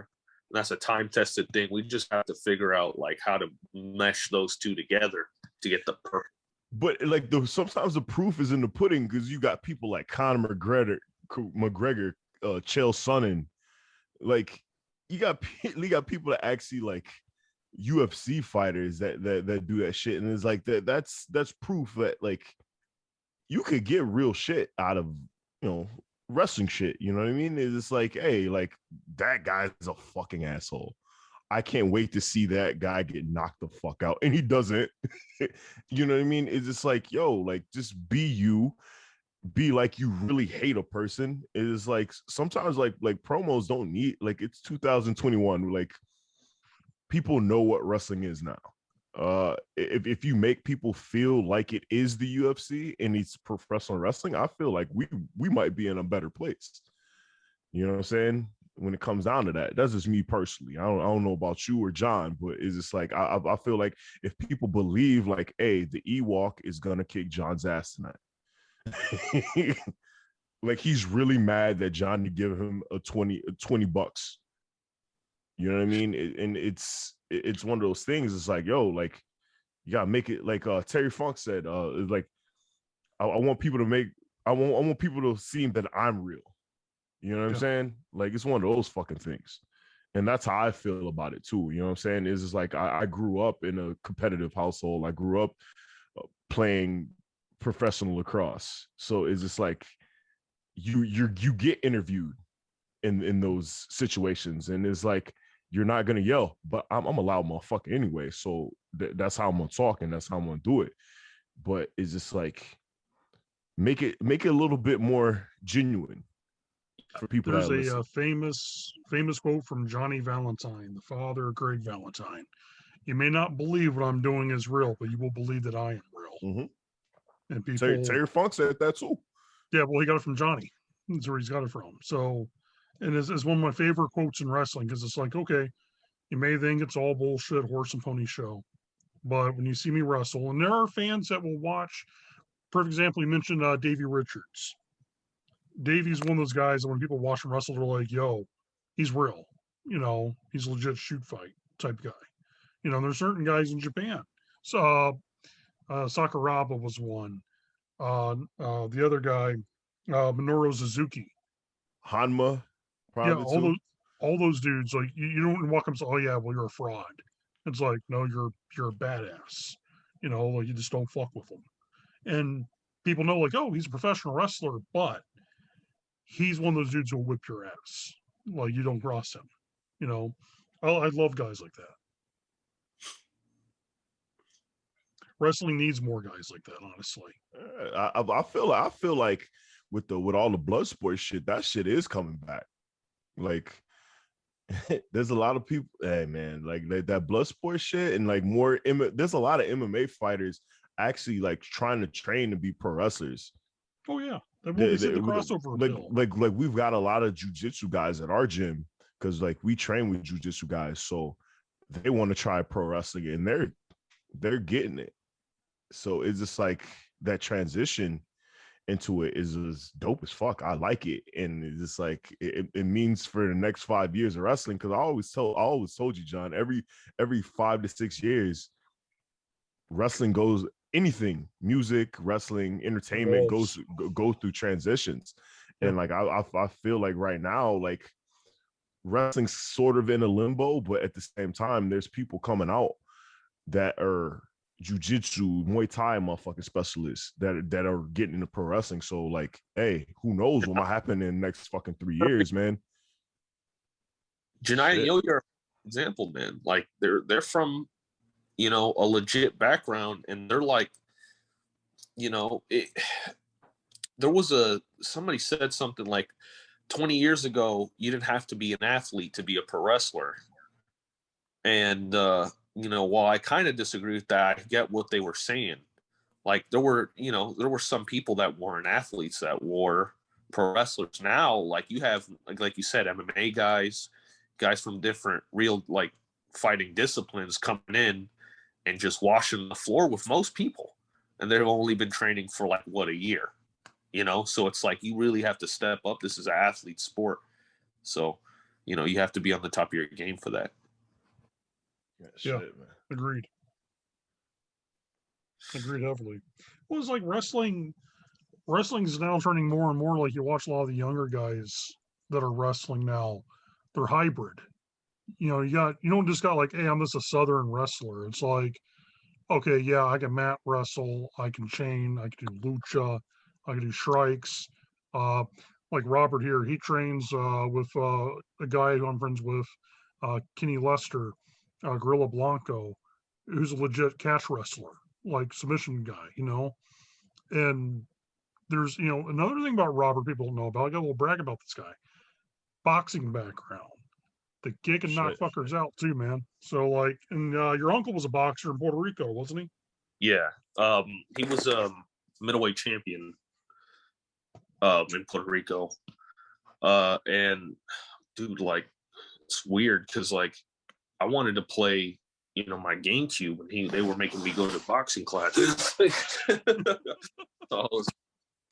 and that's a time tested thing. We just have to figure out like how to mesh those two together to get the perfect. But like sometimes the proof is in the pudding, because you got people like Conor McGregor, Chael Sonnen, like you got people that actually like UFC fighters that do that shit, and it's like that's proof that like you could get real shit out of wrestling shit. You know what I mean? It's just like, hey, like that guy's a fucking asshole. I can't wait to see that guy get knocked the fuck out, and he doesn't. You know what I mean? It's just like, yo, like just be you. Be like you really hate a person. It is like sometimes like promos don't need, like, it's 2021. Like people know what wrestling is now. If you make people feel like it is the UFC and it's professional wrestling, I feel like we might be in a better place. You know what I'm saying? When it comes down to that, that's just me personally. I don't know about you or John, but it's just like I feel like if people believe like, hey, the Ewokk is gonna kick John's ass tonight. Like he's really mad that Johnny give him a 20 bucks. You know what I mean? And it's one of those things. It's like, yo, like you gotta make it like Terry Funk said. It's like I want people to see that I'm real. You know what I'm saying? Like it's one of those fucking things. And that's how I feel about it too. You know what I'm saying? It's just like I grew up in a competitive household. I grew up playing professional lacrosse. So it's just like you get interviewed in those situations, and it's like you're not gonna yell, but I'm a loud motherfucker anyway. So that's how I'm gonna talk, and that's how I'm gonna do it. But it's just like make it a little bit more genuine for people. There's a famous quote from Johnny Valentine, the father of Greg Valentine. You may not believe what I'm doing is real, but you will believe that I am real. Mm-hmm. And people, Terry Funk said that too. Yeah, well, he got it from Johnny. That's where he's got it from. So, and it's one of my favorite quotes in wrestling, because it's like, okay, you may think it's all bullshit, horse and pony show, but when you see me wrestle, and there are fans that will watch. Perfect example, you mentioned Davey Richards. Davey's one of those guys that when people watch him wrestle, they're like, yo, he's real. He's a legit shoot fight type guy. There's certain guys in Japan. So Sakuraba was one. The other guy, Minoru Suzuki. Hanma, probably yeah, too. all those dudes, like you don't walk up and say, oh yeah, well, you're a fraud. It's like, no, you're a badass. Like you just don't fuck with them. And people know, like, oh, he's a professional wrestler, but he's one of those dudes who'll whip your ass. Like you don't cross him. I love guys like that. Wrestling needs more guys like that, honestly. I feel like with all the blood sport shit, that shit is coming back. Like there's a lot of people, hey man, like that blood sport shit, and like there's a lot of MMA fighters actually like trying to train to be pro wrestlers. Oh yeah, that will be the crossover. Like we've got a lot of jiu-jitsu guys at our gym, because like we train with jiu-jitsu guys, so they want to try pro wrestling, and they're getting it. So it's just like that transition into it is as dope as fuck. I like it, and it's just like it means for the next 5 years of wrestling. Because I always told you, John, every 5 to 6 years, wrestling goes, anything, music, wrestling, entertainment goes through transitions. And like I feel like right now, like wrestling's sort of in a limbo, but at the same time, there's people coming out that are jiu-jitsu, Muay Thai motherfucking specialists that are getting into pro wrestling. So like, hey, who knows what might happen in the next fucking 3 years, man. Janai, you're an example, man. Like they're from, a legit background, and they're like, there was somebody said something like 20 years ago, you didn't have to be an athlete to be a pro wrestler. And while I kind of disagree with that, I get what they were saying. Like there were some people that weren't athletes that were pro wrestlers. Now, like you have, like you said, MMA guys from different real like fighting disciplines coming in and just washing the floor with most people. And they've only been training for like a year, So it's like you really have to step up. This is an athlete sport. So, you have to be on the top of your game for that. Yeah, shit, man. Agreed heavily. Well, it's like wrestling is now turning more and more like you watch a lot of the younger guys that are wrestling now. They're hybrid. You don't just got like, hey, I'm just a Southern wrestler. It's like, okay, yeah, I can mat wrestle, I can chain, I can do lucha, I can do shrikes. Like Robert here, he trains with a guy who I'm friends with, Kenny Lester, Gorilla Blanco, who's a legit catch wrestler, like submission guy, And there's, another thing about Robert people don't know about, I got a little brag about this guy. Boxing background. The kick and knock fuckers out too, man. So like, and your uncle was a boxer in Puerto Rico, wasn't he? Yeah. He was a middleweight champion in Puerto Rico. And dude, like, it's weird because like I wanted to play, my GameCube, and they were making me go to boxing classes. So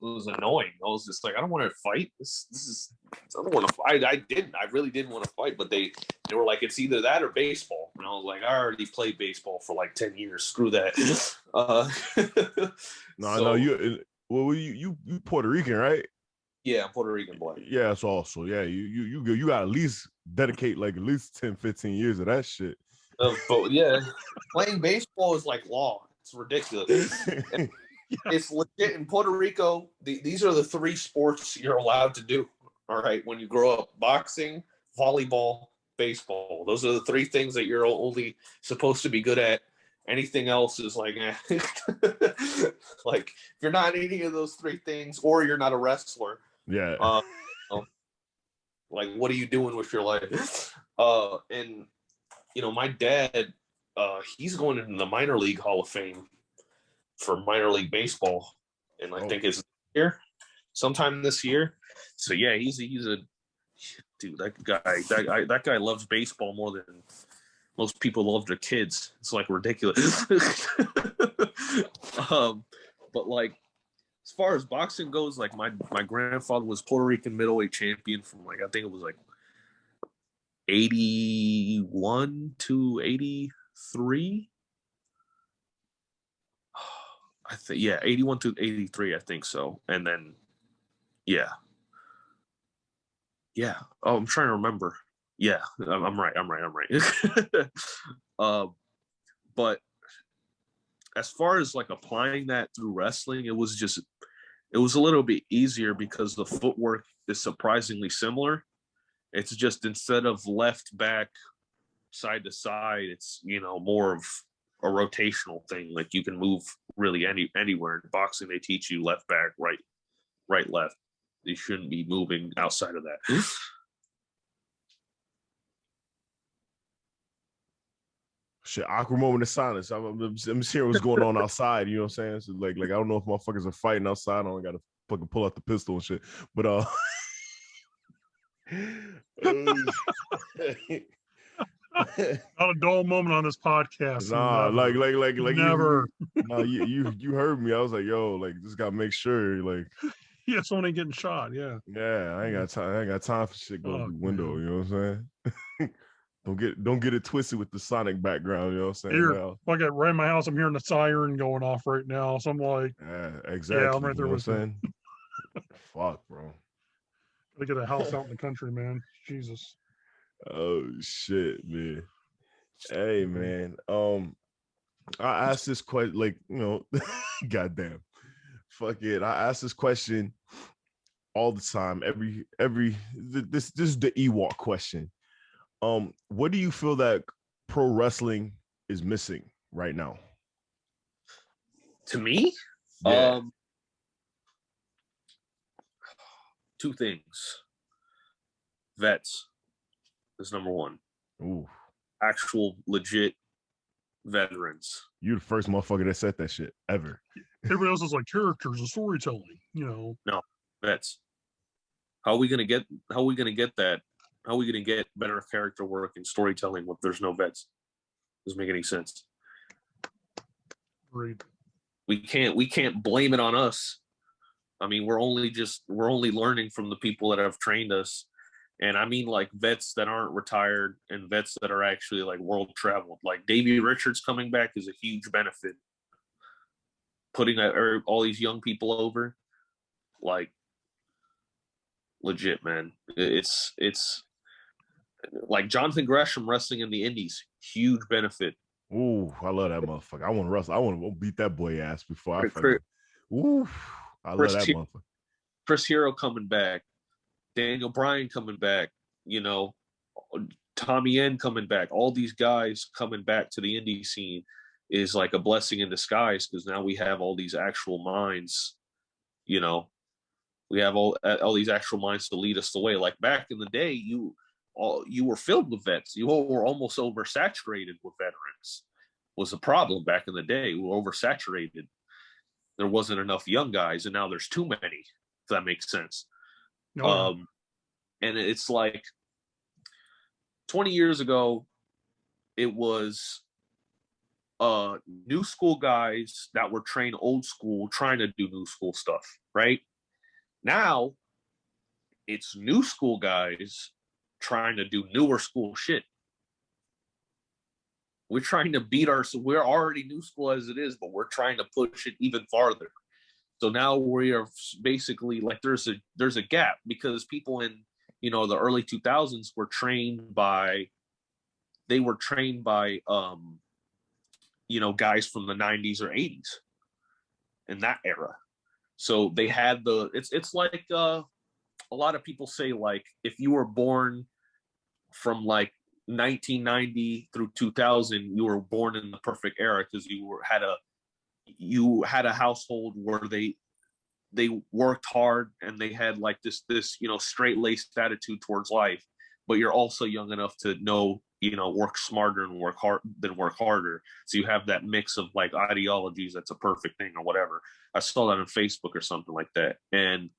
it was annoying. I was just like, I don't want to fight. This is, I don't want to fight. I really didn't want to fight, but they were like, it's either that or baseball. And I was like, I already played baseball for like 10 years. Screw that. No, you Puerto Rican, right? Yeah, I'm Puerto Rican boy. Yeah, it's also, yeah, you got at least dedicate like at least 10, 15 years of that shit. But yeah, playing baseball is like law. It's ridiculous. It's legit in Puerto Rico. These are the 3 sports you're allowed to do. All right, when you grow up: boxing, volleyball, baseball. Those are the 3 things that you're only supposed to be good at. Anything else is like, like if you're not any of those 3 things, or you're not a wrestler. Yeah. Like, what are you doing with your life? And my dad, he's going into the minor league Hall of Fame for minor league baseball, and I think it's sometime this year. So yeah, he's a dude. That guy loves baseball more than most people love their kids. It's like ridiculous. But like, as far as boxing goes, like my grandfather was Puerto Rican middleweight champion from like, I think it was like 81 to 83. I think, yeah, 81 to 83, I think so. And then, yeah. Oh, I'm trying to remember. Yeah, I'm right. But as far as like applying that through wrestling, it was a little bit easier because the footwork is surprisingly similar. It's just, instead of left, back, side to side, it's, more of a rotational thing. Like you can move really anywhere. In boxing, they teach you left, back, right, left. You shouldn't be moving outside of that. Shit, awkward moment of silence. I'm just hearing what's going on outside. You know what I'm saying? So like I don't know if motherfuckers are fighting outside. I don't gotta fucking pull out the pistol and shit. But Not a dull moment on this podcast. Nah, never. like Never. You heard me. I was like, yo, like just gotta make sure, like, yeah, someone ain't getting shot. Yeah. Yeah, I ain't got time for shit going through the window. Man. You know what I'm saying? Don't get it twisted with the Sonic background. You know what I'm saying? Here, like right in my house, I'm hearing the siren going off right now. So I'm like, yeah, exactly. Yeah, I'm right there with you. Fuck, bro. Gotta get a house out in the country, man. Jesus. Oh shit, man. Hey, man. I asked this question, like, goddamn. Fuck it. I ask this question all the time. This is the Ewokk question. What do you feel that pro wrestling is missing right now? To me, yeah. 2 things. Vets is number 1. Ooh. Actual legit veterans. You're the first motherfucker that said that shit ever. Everybody else is like characters and storytelling, you know. No, vets. How are we gonna get that? How are we gonna get better character work and storytelling if there's no vets? Doesn't make any sense. Great. We can't blame it on us. I mean, we're only learning from the people that have trained us. And I mean, like, vets that aren't retired and vets that are actually like world traveled. Like Davey Richards coming back is a huge benefit. Putting all these young people over, like, legit, man. It's like Jonathan Gresham wrestling in the Indies, huge benefit. Ooh, I love that motherfucker. I want to wrestle. I want to beat that boy ass before I fucking. Ooh, I love that motherfucker. Chris Hero coming back, Daniel Bryan coming back, you know, Tommy Yen coming back. All these guys coming back to the indie scene is like a blessing in disguise, because now we have all these actual minds, you know. We have all these actual minds to lead us the way. Like back in the day, you were filled with vets. You all were almost oversaturated with veterans. Was the problem back in the day? We were oversaturated. There wasn't enough young guys, and now there's too many. If that makes sense. Oh, and it's like 20 years ago, it was new school guys that were trained old school trying to do new school stuff, right? Now it's new school guys trying to do newer school shit. We're trying to we're already new school as it is, but we're trying to push it even farther. So now we are basically like, there's a gap, because people in, you know, the early 2000s were trained by you know, guys from the 90s or 80s in that era. So they had it's like a lot of people say, like, if you were born from like 1990 through 2000, you were born in the perfect era, because you had a household where they worked hard, and they had like this you know, straight-laced attitude towards life, but you're also young enough to know, you know, work smarter and work harder. So you have that mix of like ideologies. That's a perfect thing, or whatever. I saw that on Facebook or something like that. And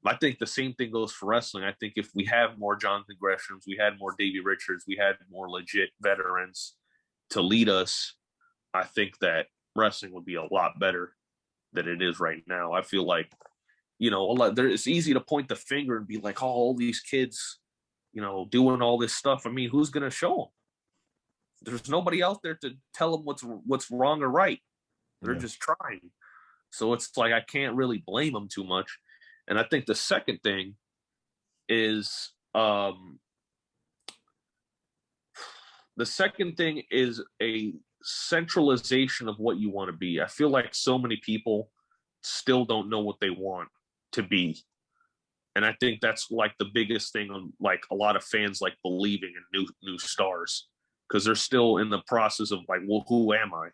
I think the same thing goes for wrestling. I think if we have more Jonathan Greshams, we had more Davey Richards, we had more legit veterans to lead us, I think that wrestling would be a lot better than it is right now. I feel like, you know, it's easy to point the finger and be like, oh, all these kids, you know, doing all this stuff. I mean, who's going to show them? There's nobody out there to tell them what's wrong or right. They're just trying. So it's like, I can't really blame them too much. And I think the second thing is a centralization of what you want to be. I feel like so many people still don't know what they want to be. And I think that's like the biggest thing on like a lot of fans like believing in new stars, because they're still in the process of like, well, who am I?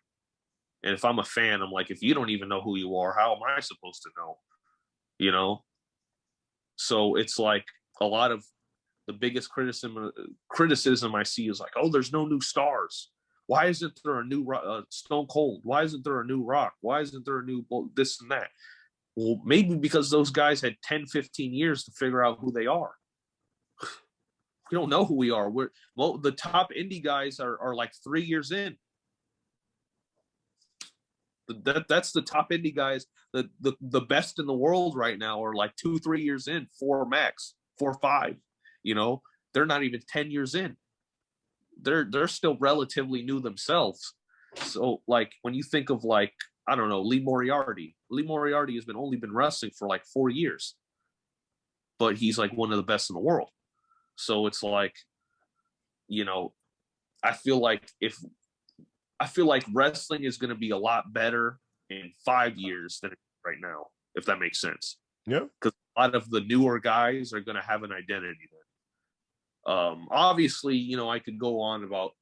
And if I'm a fan, I'm like, if you don't even know who you are, how am I supposed to know? You know? So it's like a lot of the biggest criticism I see is like, oh, there's no new stars. Why isn't there a new Stone Cold? Why isn't there a new Rock? Why isn't there a new this and that? Well, maybe because those guys had 10, 15 years to figure out who they are. We don't know who we are. The top indie guys are like 3 years in. That's the top indie guys. The best in the world right now are like 2-3 years in, 4 max, 4-5. You know, they're not even 10 years in. They're still relatively new themselves. So like when you think of like, I don't know, Lee Moriarty has only been wrestling for like 4 years, but he's like one of the best in the world. So it's like, you know, I feel like wrestling is going to be a lot better in 5 years than right now, if that makes sense. Yeah. Because a lot of the newer guys are going to have an identity then. Obviously, you know, I could go on about,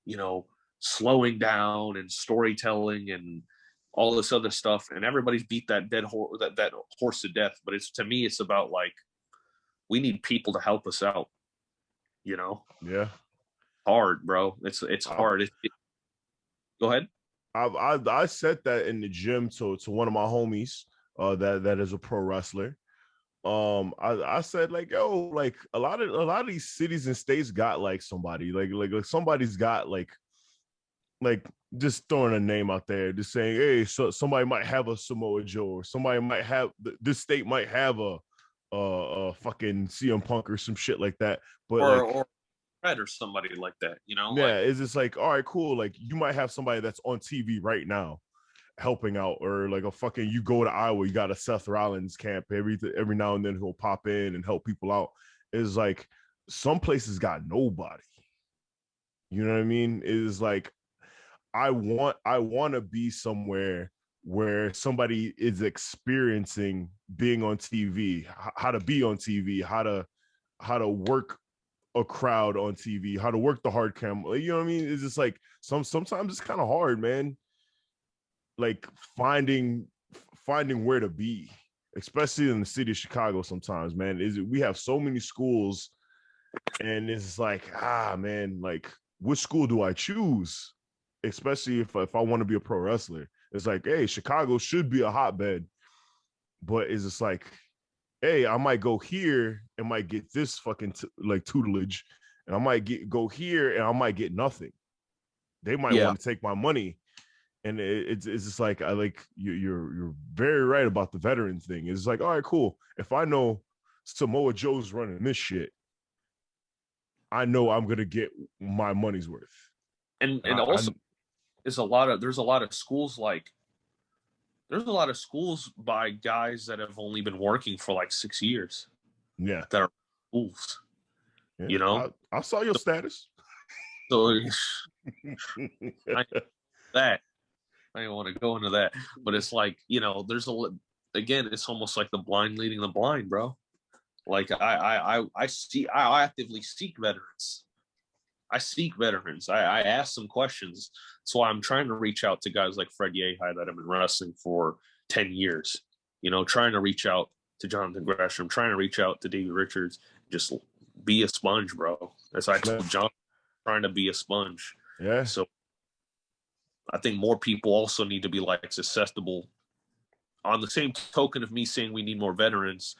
you know, slowing down and storytelling and all this other stuff, and everybody's beat that dead horse, that horse to death. But to me, it's about like, we need people to help us out. You know? Yeah. Hard, bro. It's hard. Go ahead. I said that in the gym to one of my homies that is a pro wrestler. I said like, yo, like a lot of these cities and states got like somebody like somebody's got like just throwing a name out there, just saying, hey, so somebody might have a Samoa Joe, or somebody might have this state might have a fucking CM Punk or some shit like that. But or Fred or somebody like that, you know? Yeah, like, it's just like, all right, cool. Like you might have somebody that's on TV right now helping out, or like a fucking you go to Iowa, you got a Seth Rollins camp every now and then he'll pop in and help people out. It's like some places got nobody. You know what I mean? It's like I want to be somewhere where somebody is experiencing being on TV, how to be on TV, how to work a crowd on TV, how to work the hard cam. You know what I mean? It's just like sometimes it's kind of hard, man. Like finding where to be, especially in the city of Chicago. Sometimes, man, we have so many schools, and it's like, man, like which school do I choose? Especially if I want to be a pro wrestler. It's like, hey, Chicago should be a hotbed, but it's just like, hey, I might go here and might get this fucking like tutelage, and I might go here and I might get nothing. They might want to take my money, and it's just like you're very right about the veteran thing. It's like, all right, cool. If I know Samoa Joe's running this shit, I know I'm gonna get my money's worth. And also, there's a lot of schools there's a lot of schools by guys that have only been working for like 6 years. Yeah, that are schools. Yeah. You know, I saw your status. So I don't want to go into that, but it's like, you know, again, it's almost like the blind leading the blind, bro. Like I actively seek veterans. I ask them questions. So I'm trying to reach out to guys like Fred Yehai that have been wrestling for 10 years, you know, trying to reach out to Jonathan Gresham, trying to reach out to David Richards, just be a sponge, bro. As I told John, trying to be a sponge. Yeah. So I think more people also need to be like susceptible. On the same token of me saying we need more veterans,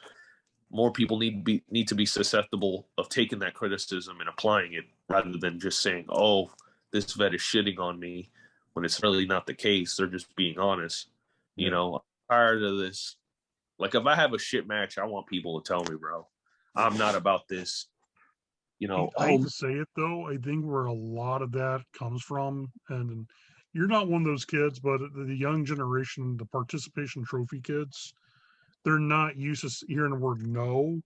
more people need to be susceptible of taking that criticism and applying it, rather than just saying, oh, this vet is shitting on me, when it's really not the case. They're just being honest. Yeah. You know, prior to this, like if I have a shit match, I want people to tell me, bro, I'm not about this. You know, I hate to say it though, I think where a lot of that comes from, and you're not one of those kids, but the young generation, the participation trophy kids, they're not used to hearing the word no,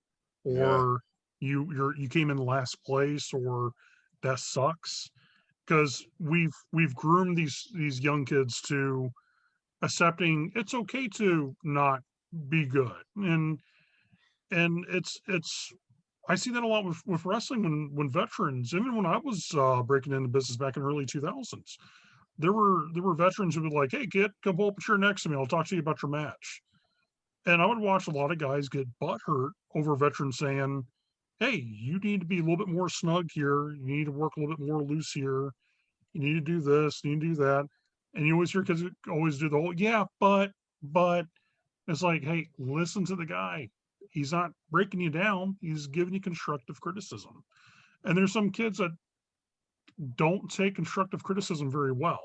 or you came in last place, or that sucks. Because we've groomed these young kids to accepting it's okay to not be good, and it's I see that a lot with wrestling when veterans, even when I was breaking into business back in the early 2000s, there were veterans who would like, hey kid, come pull up a chair next to me, I'll talk to you about your match. And I would watch a lot of guys get butthurt over veterans saying, hey, you need to be a little bit more snug here. You need to work a little bit more loose here. You need to do this, you need to do that. And you always hear kids always do the whole, yeah, but it's like, hey, listen to the guy. He's not breaking you down. He's giving you constructive criticism. And there's some kids that don't take constructive criticism very well.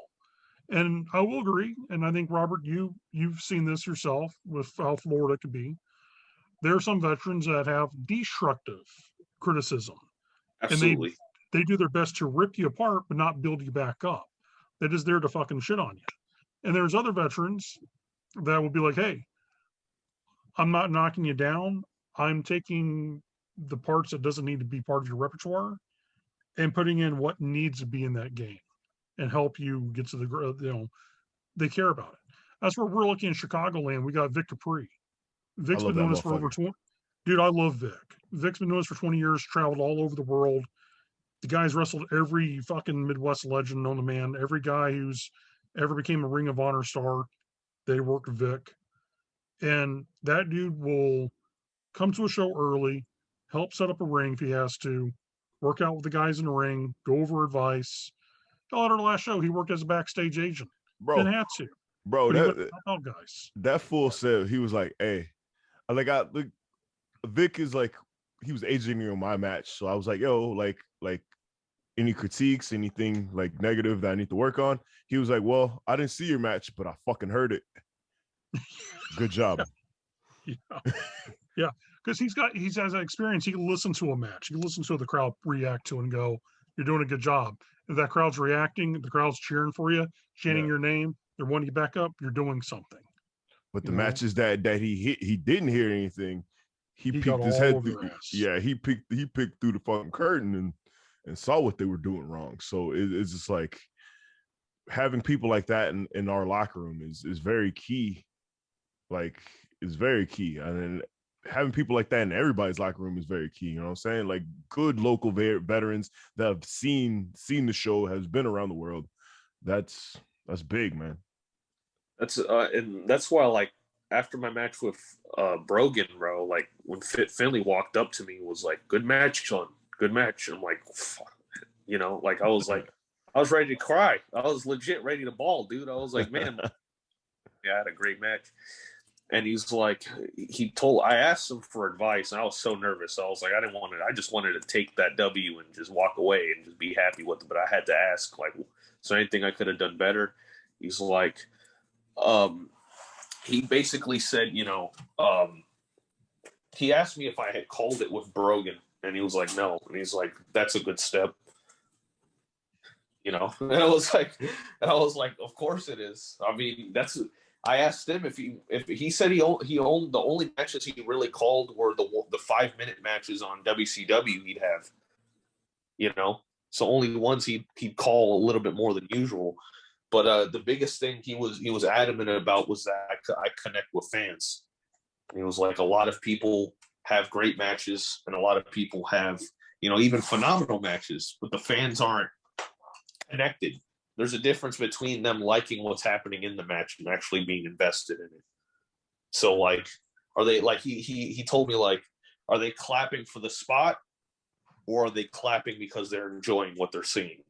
And I will agree, and I think, Robert, you've seen this yourself with how Florida could be. There are some veterans that have destructive criticism. Absolutely. And they do their best to rip you apart, but not build you back up. That is there to fucking shit on you. And there's other veterans that will be like, hey, I'm not knocking you down. I'm taking the parts that doesn't need to be part of your repertoire and putting in what needs to be in that game, and help you get to the, you know, they care about it. That's where we're looking in Chicagoland. We got Vic Capri. Vic's been doing this for over 20. Dude, I love Vic. Vic's been doing this for 20 years, traveled all over the world. The guy's wrestled every fucking Midwest legend known to man. Every guy who's ever became a Ring of Honor star, they worked Vic. And that dude will come to a show early, help set up a ring if he has to, work out with the guys in the ring, go over advice. Hell, at our last show, he worked as a backstage agent. bro, Didn't have to. bro. But he went out, guys. That fool said he was like, "Hey, Vic is like, he was aging on my match, so I was like, yo, like any critiques, anything like negative that I need to work on." He was like, "Well, I didn't see your match, but I fucking heard it. Good job." Yeah, because he has that experience. He can listen to a match. He can listen to the crowd react to and go, "You're doing a good job." If that crowd's reacting, the crowd's cheering for you, chanting your name, they're wanting you back up. You're doing something. But the matches that he didn't hear anything. He peeked his head. He peeked through the fucking curtain and saw what they were doing wrong. So it's just like having people like that in our locker room is very key. Like, is very key. And having people like that in everybody's locker room is very key. You know what I'm saying? Like, good local veterans that have seen the show, has been around the world. That's big, man. And that's why, like, after my match with Brogan, bro, like when Finley walked up to me, was like, "Good match, son. Good match." I'm like, fuck. You know, like I was ready to cry. I was legit ready to bawl, dude. I was like, man, yeah, I had a great match. And he's like, I asked him for advice, and I was so nervous. I was like, I just wanted to take that W and just walk away and just be happy with it. But I had to ask, like, is there anything I could have done better? He's like, he basically said, he asked me if I had called it with Brogan, and he was like, no. And he's like, that's a good step. And I was like, of course it is. I mean, I asked him if he said he owned the only matches he really called were the 5-minute matches on WCW he'd have, so only ones he'd call a little bit more than usual. But the biggest thing he was adamant about was that I connect with fans. He was like, a lot of people have great matches and a lot of people have, even phenomenal matches, but the fans aren't connected. There's a difference between them liking what's happening in the match and actually being invested in it. So, like, are they, like, he told me, like, are they clapping for the spot, or are they clapping because they're enjoying what they're seeing?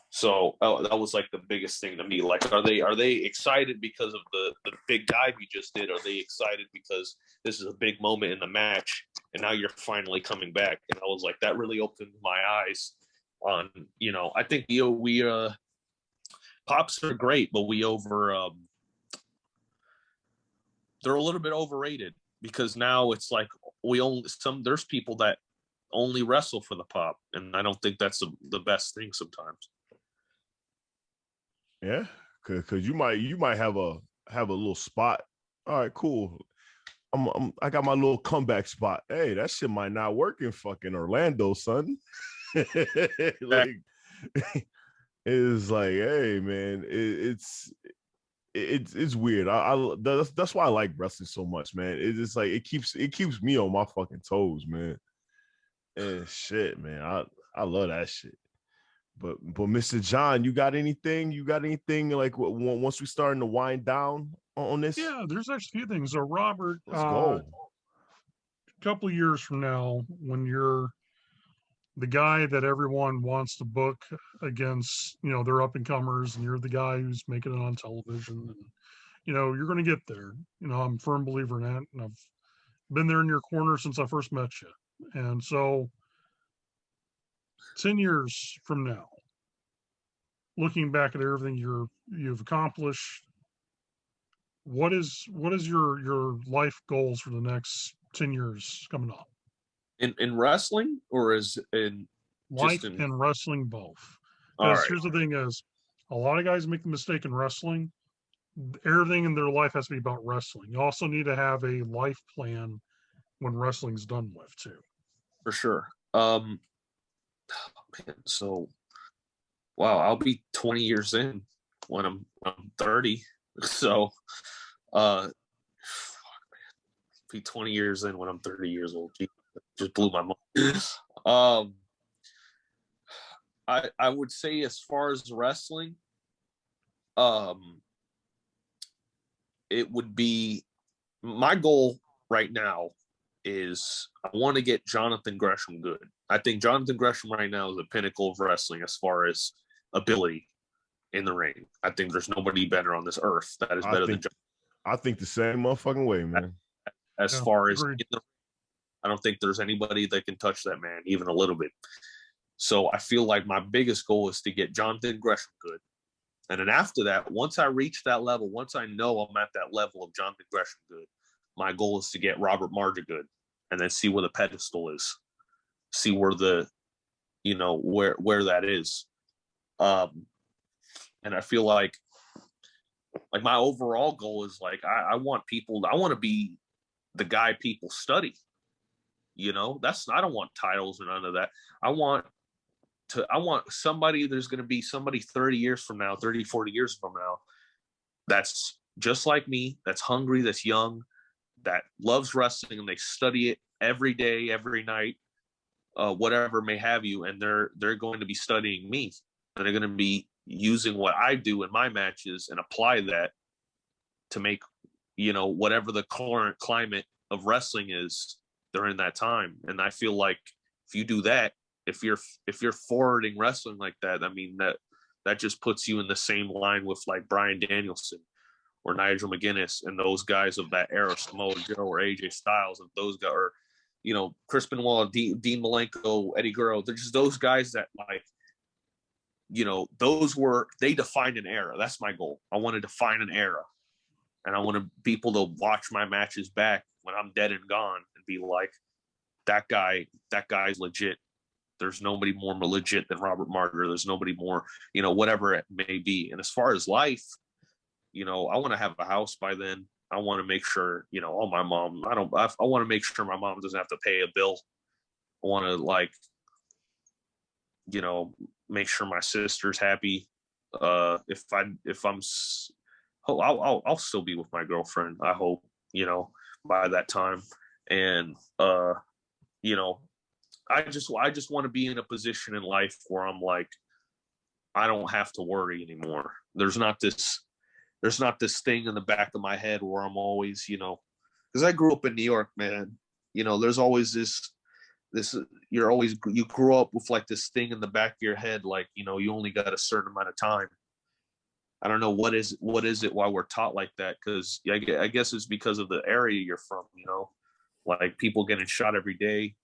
So that was like the biggest thing to me. Like, are they excited because of the big dive you just did? Are they excited because this is a big moment in the match and now you're finally coming back? And I was like, that really opened my eyes on, I think we pops are great, but they're a little bit overrated, because now it's like there's people that only wrestle for the pop, and I don't think that's the best thing sometimes. Yeah, because you might have a little spot. All right, cool. I got my little comeback spot. Hey, that shit might not work in fucking Orlando, son. Like, it's like, hey, man, it's weird. That's why I like wrestling so much, man. It's just like it keeps me on my fucking toes, man. And shit, man, I love that shit. But Mr. John, you got anything? Like, once we starting to wind down on this? Yeah, there's actually a few things. So, Robert, let's go. A couple of years from now, when you're the guy that everyone wants to book against, their up and comers, and you're the guy who's making it on television, and you're going to get there. I'm a firm believer in that, and I've been there in your corner since I first met you. And so 10 years from now, looking back at everything you've accomplished, what is your life goals for the next 10 years coming up? In wrestling, or is in life and wrestling both? Because here's the thing: is a lot of guys make the mistake in wrestling. Everything in their life has to be about wrestling. You also need to have a life plan when wrestling's done with too. For sure. So, wow, I'll be 20 years in when I'm 30. So, be 20 years in when I'm 30 years old. Just blew my mind. I would say, as far as wrestling, it would be, my goal right now is I want to get Jonathan Gresham good. I think Jonathan Gresham right now is the pinnacle of wrestling as far as ability. in the ring. I think there's nobody better on this earth that is better than John. I think the same motherfucking way, man. As far as I don't think there's anybody that can touch that man even a little bit. So I feel like my biggest goal is to get Jonathan Gresham good. And then after that, once I reach that level, once I know I'm at that level of Jonathan Gresham good, my goal is to get Robert Martyr good, and then see where the pedestal is, see where the, where that is. And I feel like my overall goal is I want to be the guy people study. I don't want titles or none of that. I want somebody, there's going to be somebody 30 years from now, 30, 40 years from now, that's just like me, that's hungry, that's young, that loves wrestling, and they study it every day, every night, whatever may have you. And they're going to be studying me, and they're going to be using what I do in my matches and apply that to make, whatever the current climate of wrestling is during that time. And I feel like if you do that, if you're forwarding wrestling like that, I mean, that just puts you in the same line with like Bryan Danielson or Nigel McGuinness and those guys of that era, Samoa Joe or AJ Styles, and those guys, or Chris Benoit, Dean Malenko, Eddie Guerrero. They're just those guys that they defined an era. That's my goal. I want to define an era, and I want people to watch my matches back when I'm dead and gone and be like, that guy's legit. There's nobody more legit than Robert Martyr. There's nobody more, whatever it may be. And as far as life, I want to have a house by then. I want to make sure, I want to make sure my mom doesn't have to pay a bill. I want to make sure my sister's happy. I'll still be with my girlfriend, I hope, by that time. And, I just want to be in a position in life where I'm like, I don't have to worry anymore. There's not this thing in the back of my head where I'm always, because I grew up in New York, man. There's always this you grow up with like this thing in the back of your head, like, you only got a certain amount of time. I don't know what is it why we're taught like that, because I guess it's because of the area you're from, like people getting shot every day.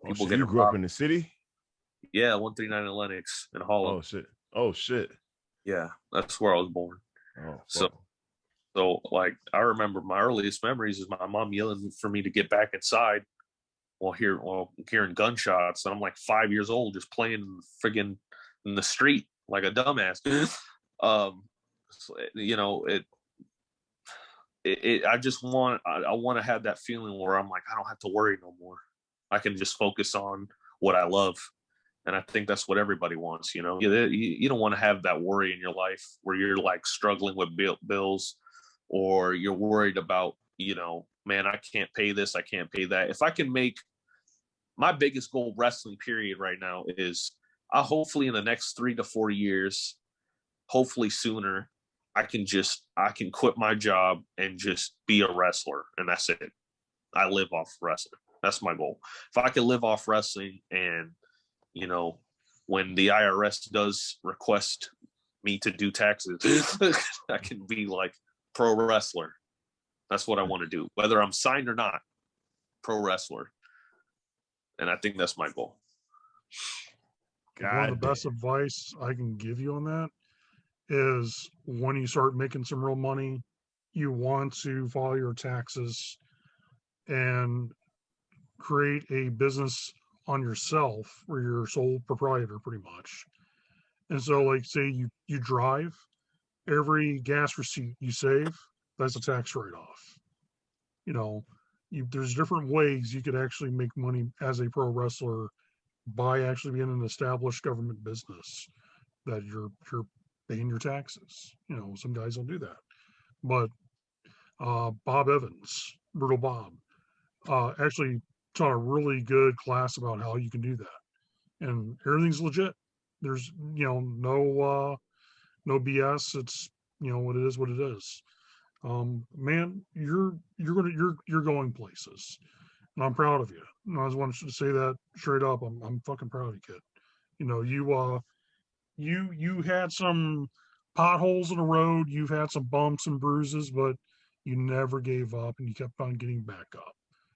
People you grew up in the city? Yeah, 139 in Lenox in Holland. Oh shit. Yeah, that's where I was born. Oh, so like I remember my earliest memories is my mom yelling for me to get back inside while hearing gunshots, and I'm like 5 years old just playing friggin' in the street like a dumbass. I want to have that feeling where I'm like, I don't have to worry no more. I can just focus on what I love. And I think that's what everybody wants. You don't want to have that worry in your life where you're like struggling with bills, or you're worried about, man, I can't pay this, I can't pay that. If I can make my biggest goal wrestling period right now is hopefully in the next 3 to 4 years, hopefully sooner, I can quit my job and just be a wrestler. And that's it. I live off wrestling. That's my goal. If I can live off wrestling, and, when the IRS does request me to do taxes, I can be like pro wrestler. That's what I want to do, whether I'm signed or not. Pro wrestler. And I think that's my goal. One of the best advice I can give you on that is when you start making some real money, you want to file your taxes and create a business on yourself where you're sole proprietor pretty much. And so like say you drive, every gas receipt you save, that's a tax write-off. There's different ways you could actually make money as a pro wrestler by actually being an established government business that you're paying your taxes. Some guys don't do that. But Bob Evans, Brutal Bob, actually taught a really good class about how you can do that, and everything's legit. There's no BS. It's what it is, what it is. Man, you're going places, and I'm proud of you. And I just wanted to say that straight up. I'm fucking proud of you, kid. You had some potholes in the road, you've had some bumps and bruises, but you never gave up and you kept on getting back up.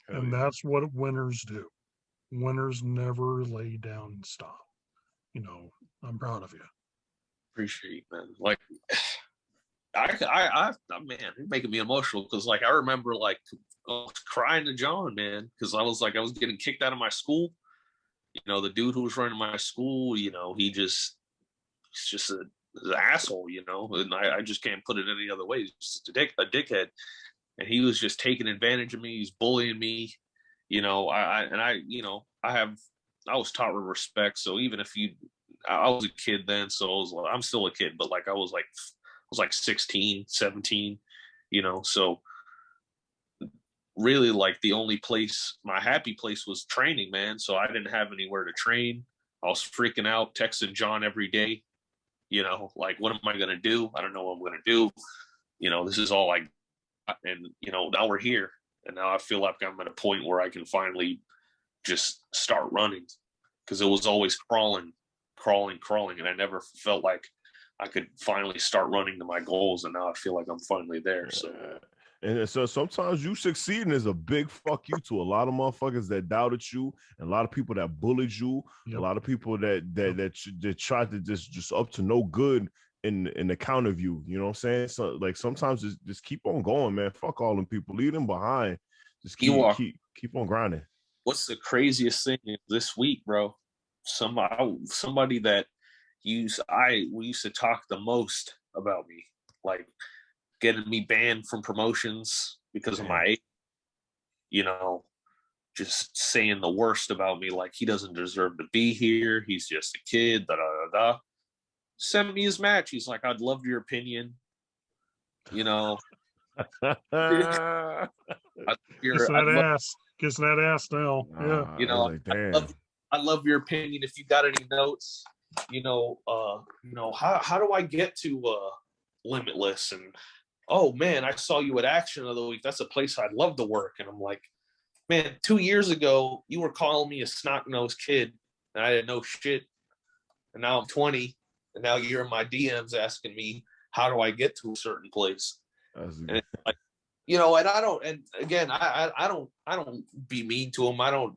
Hell And yeah. that's what winners do. Winners never lay down and stop. I'm proud of you. Appreciate you, man. Like, I man, it's making me emotional because, like, I remember like crying to John, man, because I was getting kicked out of my school. The dude who was running my school, he's just an asshole, and I just can't put it any other way. He's just a dickhead, and he was just taking advantage of me. He's bullying me, I was taught with respect. So even if I was a kid then, so I'm still a kid, but like I was like 16, 17, so really like the only place, my happy place was training, man. So I didn't have anywhere to train. I was freaking out, texting John every day, like, what am I going to do? I don't know what I'm going to do. This is all and now we're here. And now I feel like I'm at a point where I can finally just start running, because it was always crawling. And I never felt like I could finally start running to my goals. And now I feel like I'm finally there. So. And so sometimes you succeeding is a big fuck you to a lot of motherfuckers that doubted you, and a lot of people that bullied you, Yep. a lot of people that tried to just up to no good in account of you. You know what I'm saying? So like sometimes just keep on going, man. Fuck all them people, leave them behind. Just keep on grinding. What's the craziest thing this week, bro? Somebody that we used to talk the most about me, like getting me banned from promotions because of my age, just saying the worst about me, like he doesn't deserve to be here. He's just a kid, da da da da. Send me his match. He's like, I'd love your opinion. Kissing that ass now. Yeah. I love your opinion. If you got any notes, how do I get to Limitless? And oh man, I saw you at Action the other week. That's a place I'd love to work. And I'm like, man, 2 years ago, you were calling me a snot-nosed kid, and I didn't know shit. And now I'm 20, and now you're in my DMs asking me, how do I get to a certain place? And it's like, and I don't, and again, I don't be mean to them. I don't,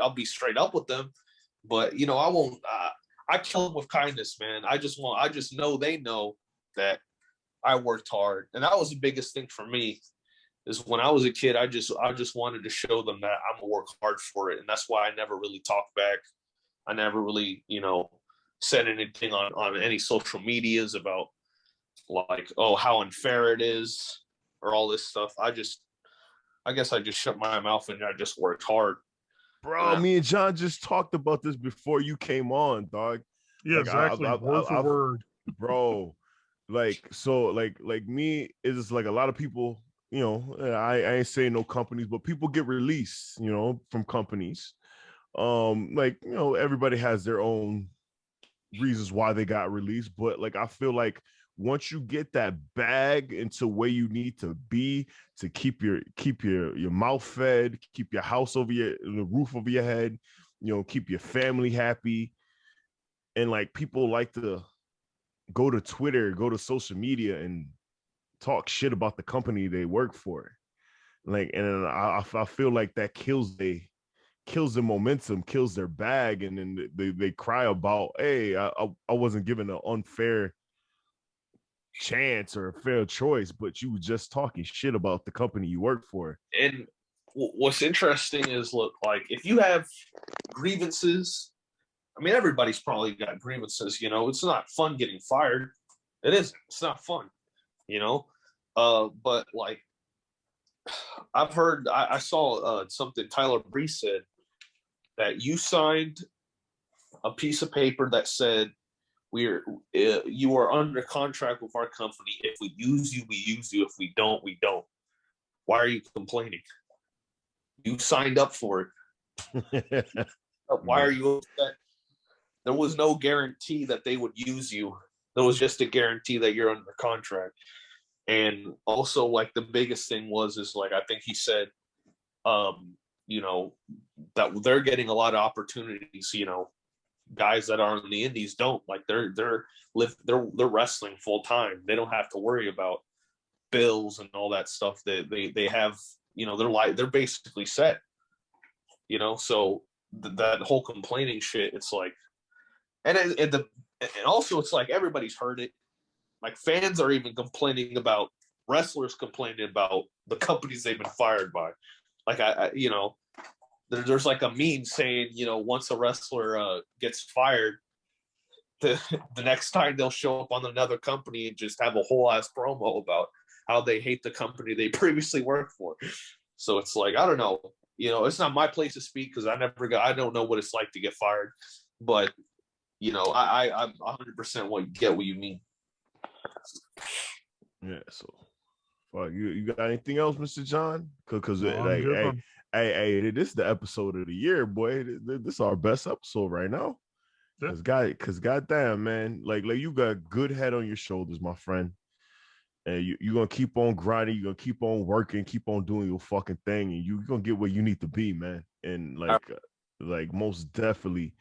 I'll be straight up with them, but I won't, I kill them with kindness, man. I just know they know that I worked hard. And that was the biggest thing for me, is when I was a kid, I just wanted to show them that I'm gonna work hard for it. And that's why I never really talked back. I never really, said anything on any social medias about like, oh, how unfair it is or all this stuff. I guess I just shut my mouth and I just worked hard. Bro, me and John just talked about this before you came on, dog. Yeah, like, exactly. Word for word. Bro, like, so like me, is like a lot of people, I ain't saying no companies, but people get released, from companies. Everybody has their own reasons why they got released, but like I feel like once you get that bag into where you need to be to keep your mouth fed, keep your house over the roof over your head, keep your family happy, and like people like to go to Twitter, go to social media and talk shit about the company they work for, like, and I feel like that kills the momentum, kills their bag, and then they cry about, hey, I wasn't given an unfair chance or a fair choice, but you were just talking shit about the company you work for. And what's interesting is, look, like if you have grievances, I mean, everybody's probably got grievances, it's not fun getting fired. It isn't. It's not fun, but like I've heard, I saw something Tyler Breeze said, that you signed a piece of paper that said, you are under contract with our company. If we use you, we use you. If we don't, we don't. Why are you complaining? You signed up for it. Why are you upset? There was no guarantee that they would use you. There was just a guarantee that you're under contract. And also, like, the biggest thing is like, I think he said, that they're getting a lot of opportunities, guys that are in the indies don't. Like they're wrestling full time. They don't have to worry about bills and all that stuff. They have, you know, they're basically set, you know. So that whole complaining shit, it's like, and also it's like everybody's heard it. Like fans are even complaining about wrestlers complaining about the companies they've been fired by. Like I you know, there's like a meme saying, you know, once a wrestler gets fired, the next time they'll show up on another company and just have a whole ass promo about how they hate the company they previously worked for. So it's like, I don't know, you know, it's not my place to speak because I don't know what it's like to get fired, but you know, I'm 100% get what you mean. Yeah. So, fuck you got anything else, Mr. John? Because No, like, good, hey, this is the episode of the year, boy. This is our best episode right now. Yeah. Cause goddamn, man, like you got good head on your shoulders, my friend. And you're gonna keep on grinding, you're gonna keep on working, keep on doing your fucking thing, and you're gonna get where you need to be, man. And like most definitely,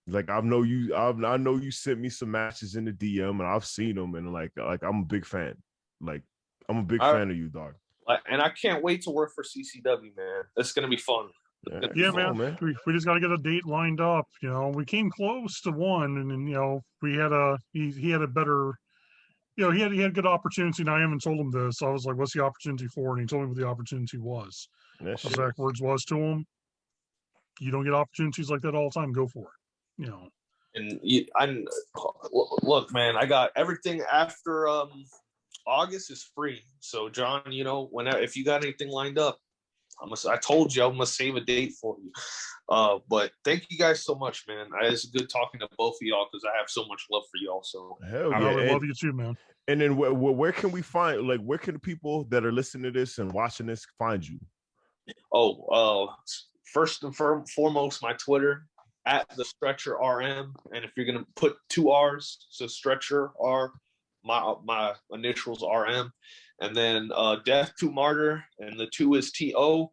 like I know you sent me some matches in the DM and I've seen them, and like I'm a big fan. Like I'm a big fan of you, dog. And I can't wait to work for CCW, man. It's gonna be fun. Yeah, man. We just got to get a date lined up. You know, we came close to one, and then, you know, we had he had a better, you know, he had good opportunity, and I haven't told him this. So I was like, "What's the opportunity for?" And he told me what the opportunity was. His exact words was to him, "You don't get opportunities like that all the time. Go for it." You know. And look, man, I got everything after August is free. So John, you know, if you got anything lined up, I told you I'm gonna save a date for you. But thank you guys so much, man. It's good talking to both of y'all because I have so much love for y'all. So hell yeah, I love you too, man. And then where can we find, like, where can the people that are listening to this and watching this find you? First and foremost, my Twitter at the Stretcher RM, and if you're gonna put 2 R's, so Stretcher R, my initials RM. And then Death to Martyr, and the 2 is TO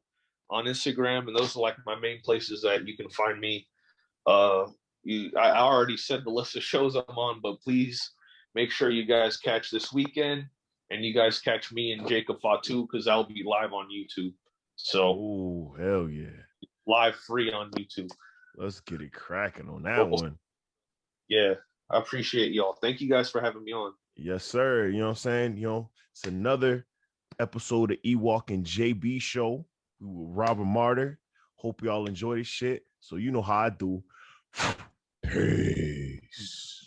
on Instagram. And those are like my main places that you can find me. I already said the list of shows I'm on, but please make sure you guys catch this weekend, and you guys catch me and Jacob Fatu, because I'll be live on YouTube. So, oh, hell yeah. Live free on YouTube. Let's get it cracking on that one. Yeah, I appreciate y'all. Thank you guys for having me on. Yes, sir. You know what I'm saying? You know, it's another episode of Ewokk and JB Show with Robert Martyr. Hope y'all enjoy this shit. So you know how I do. Peace.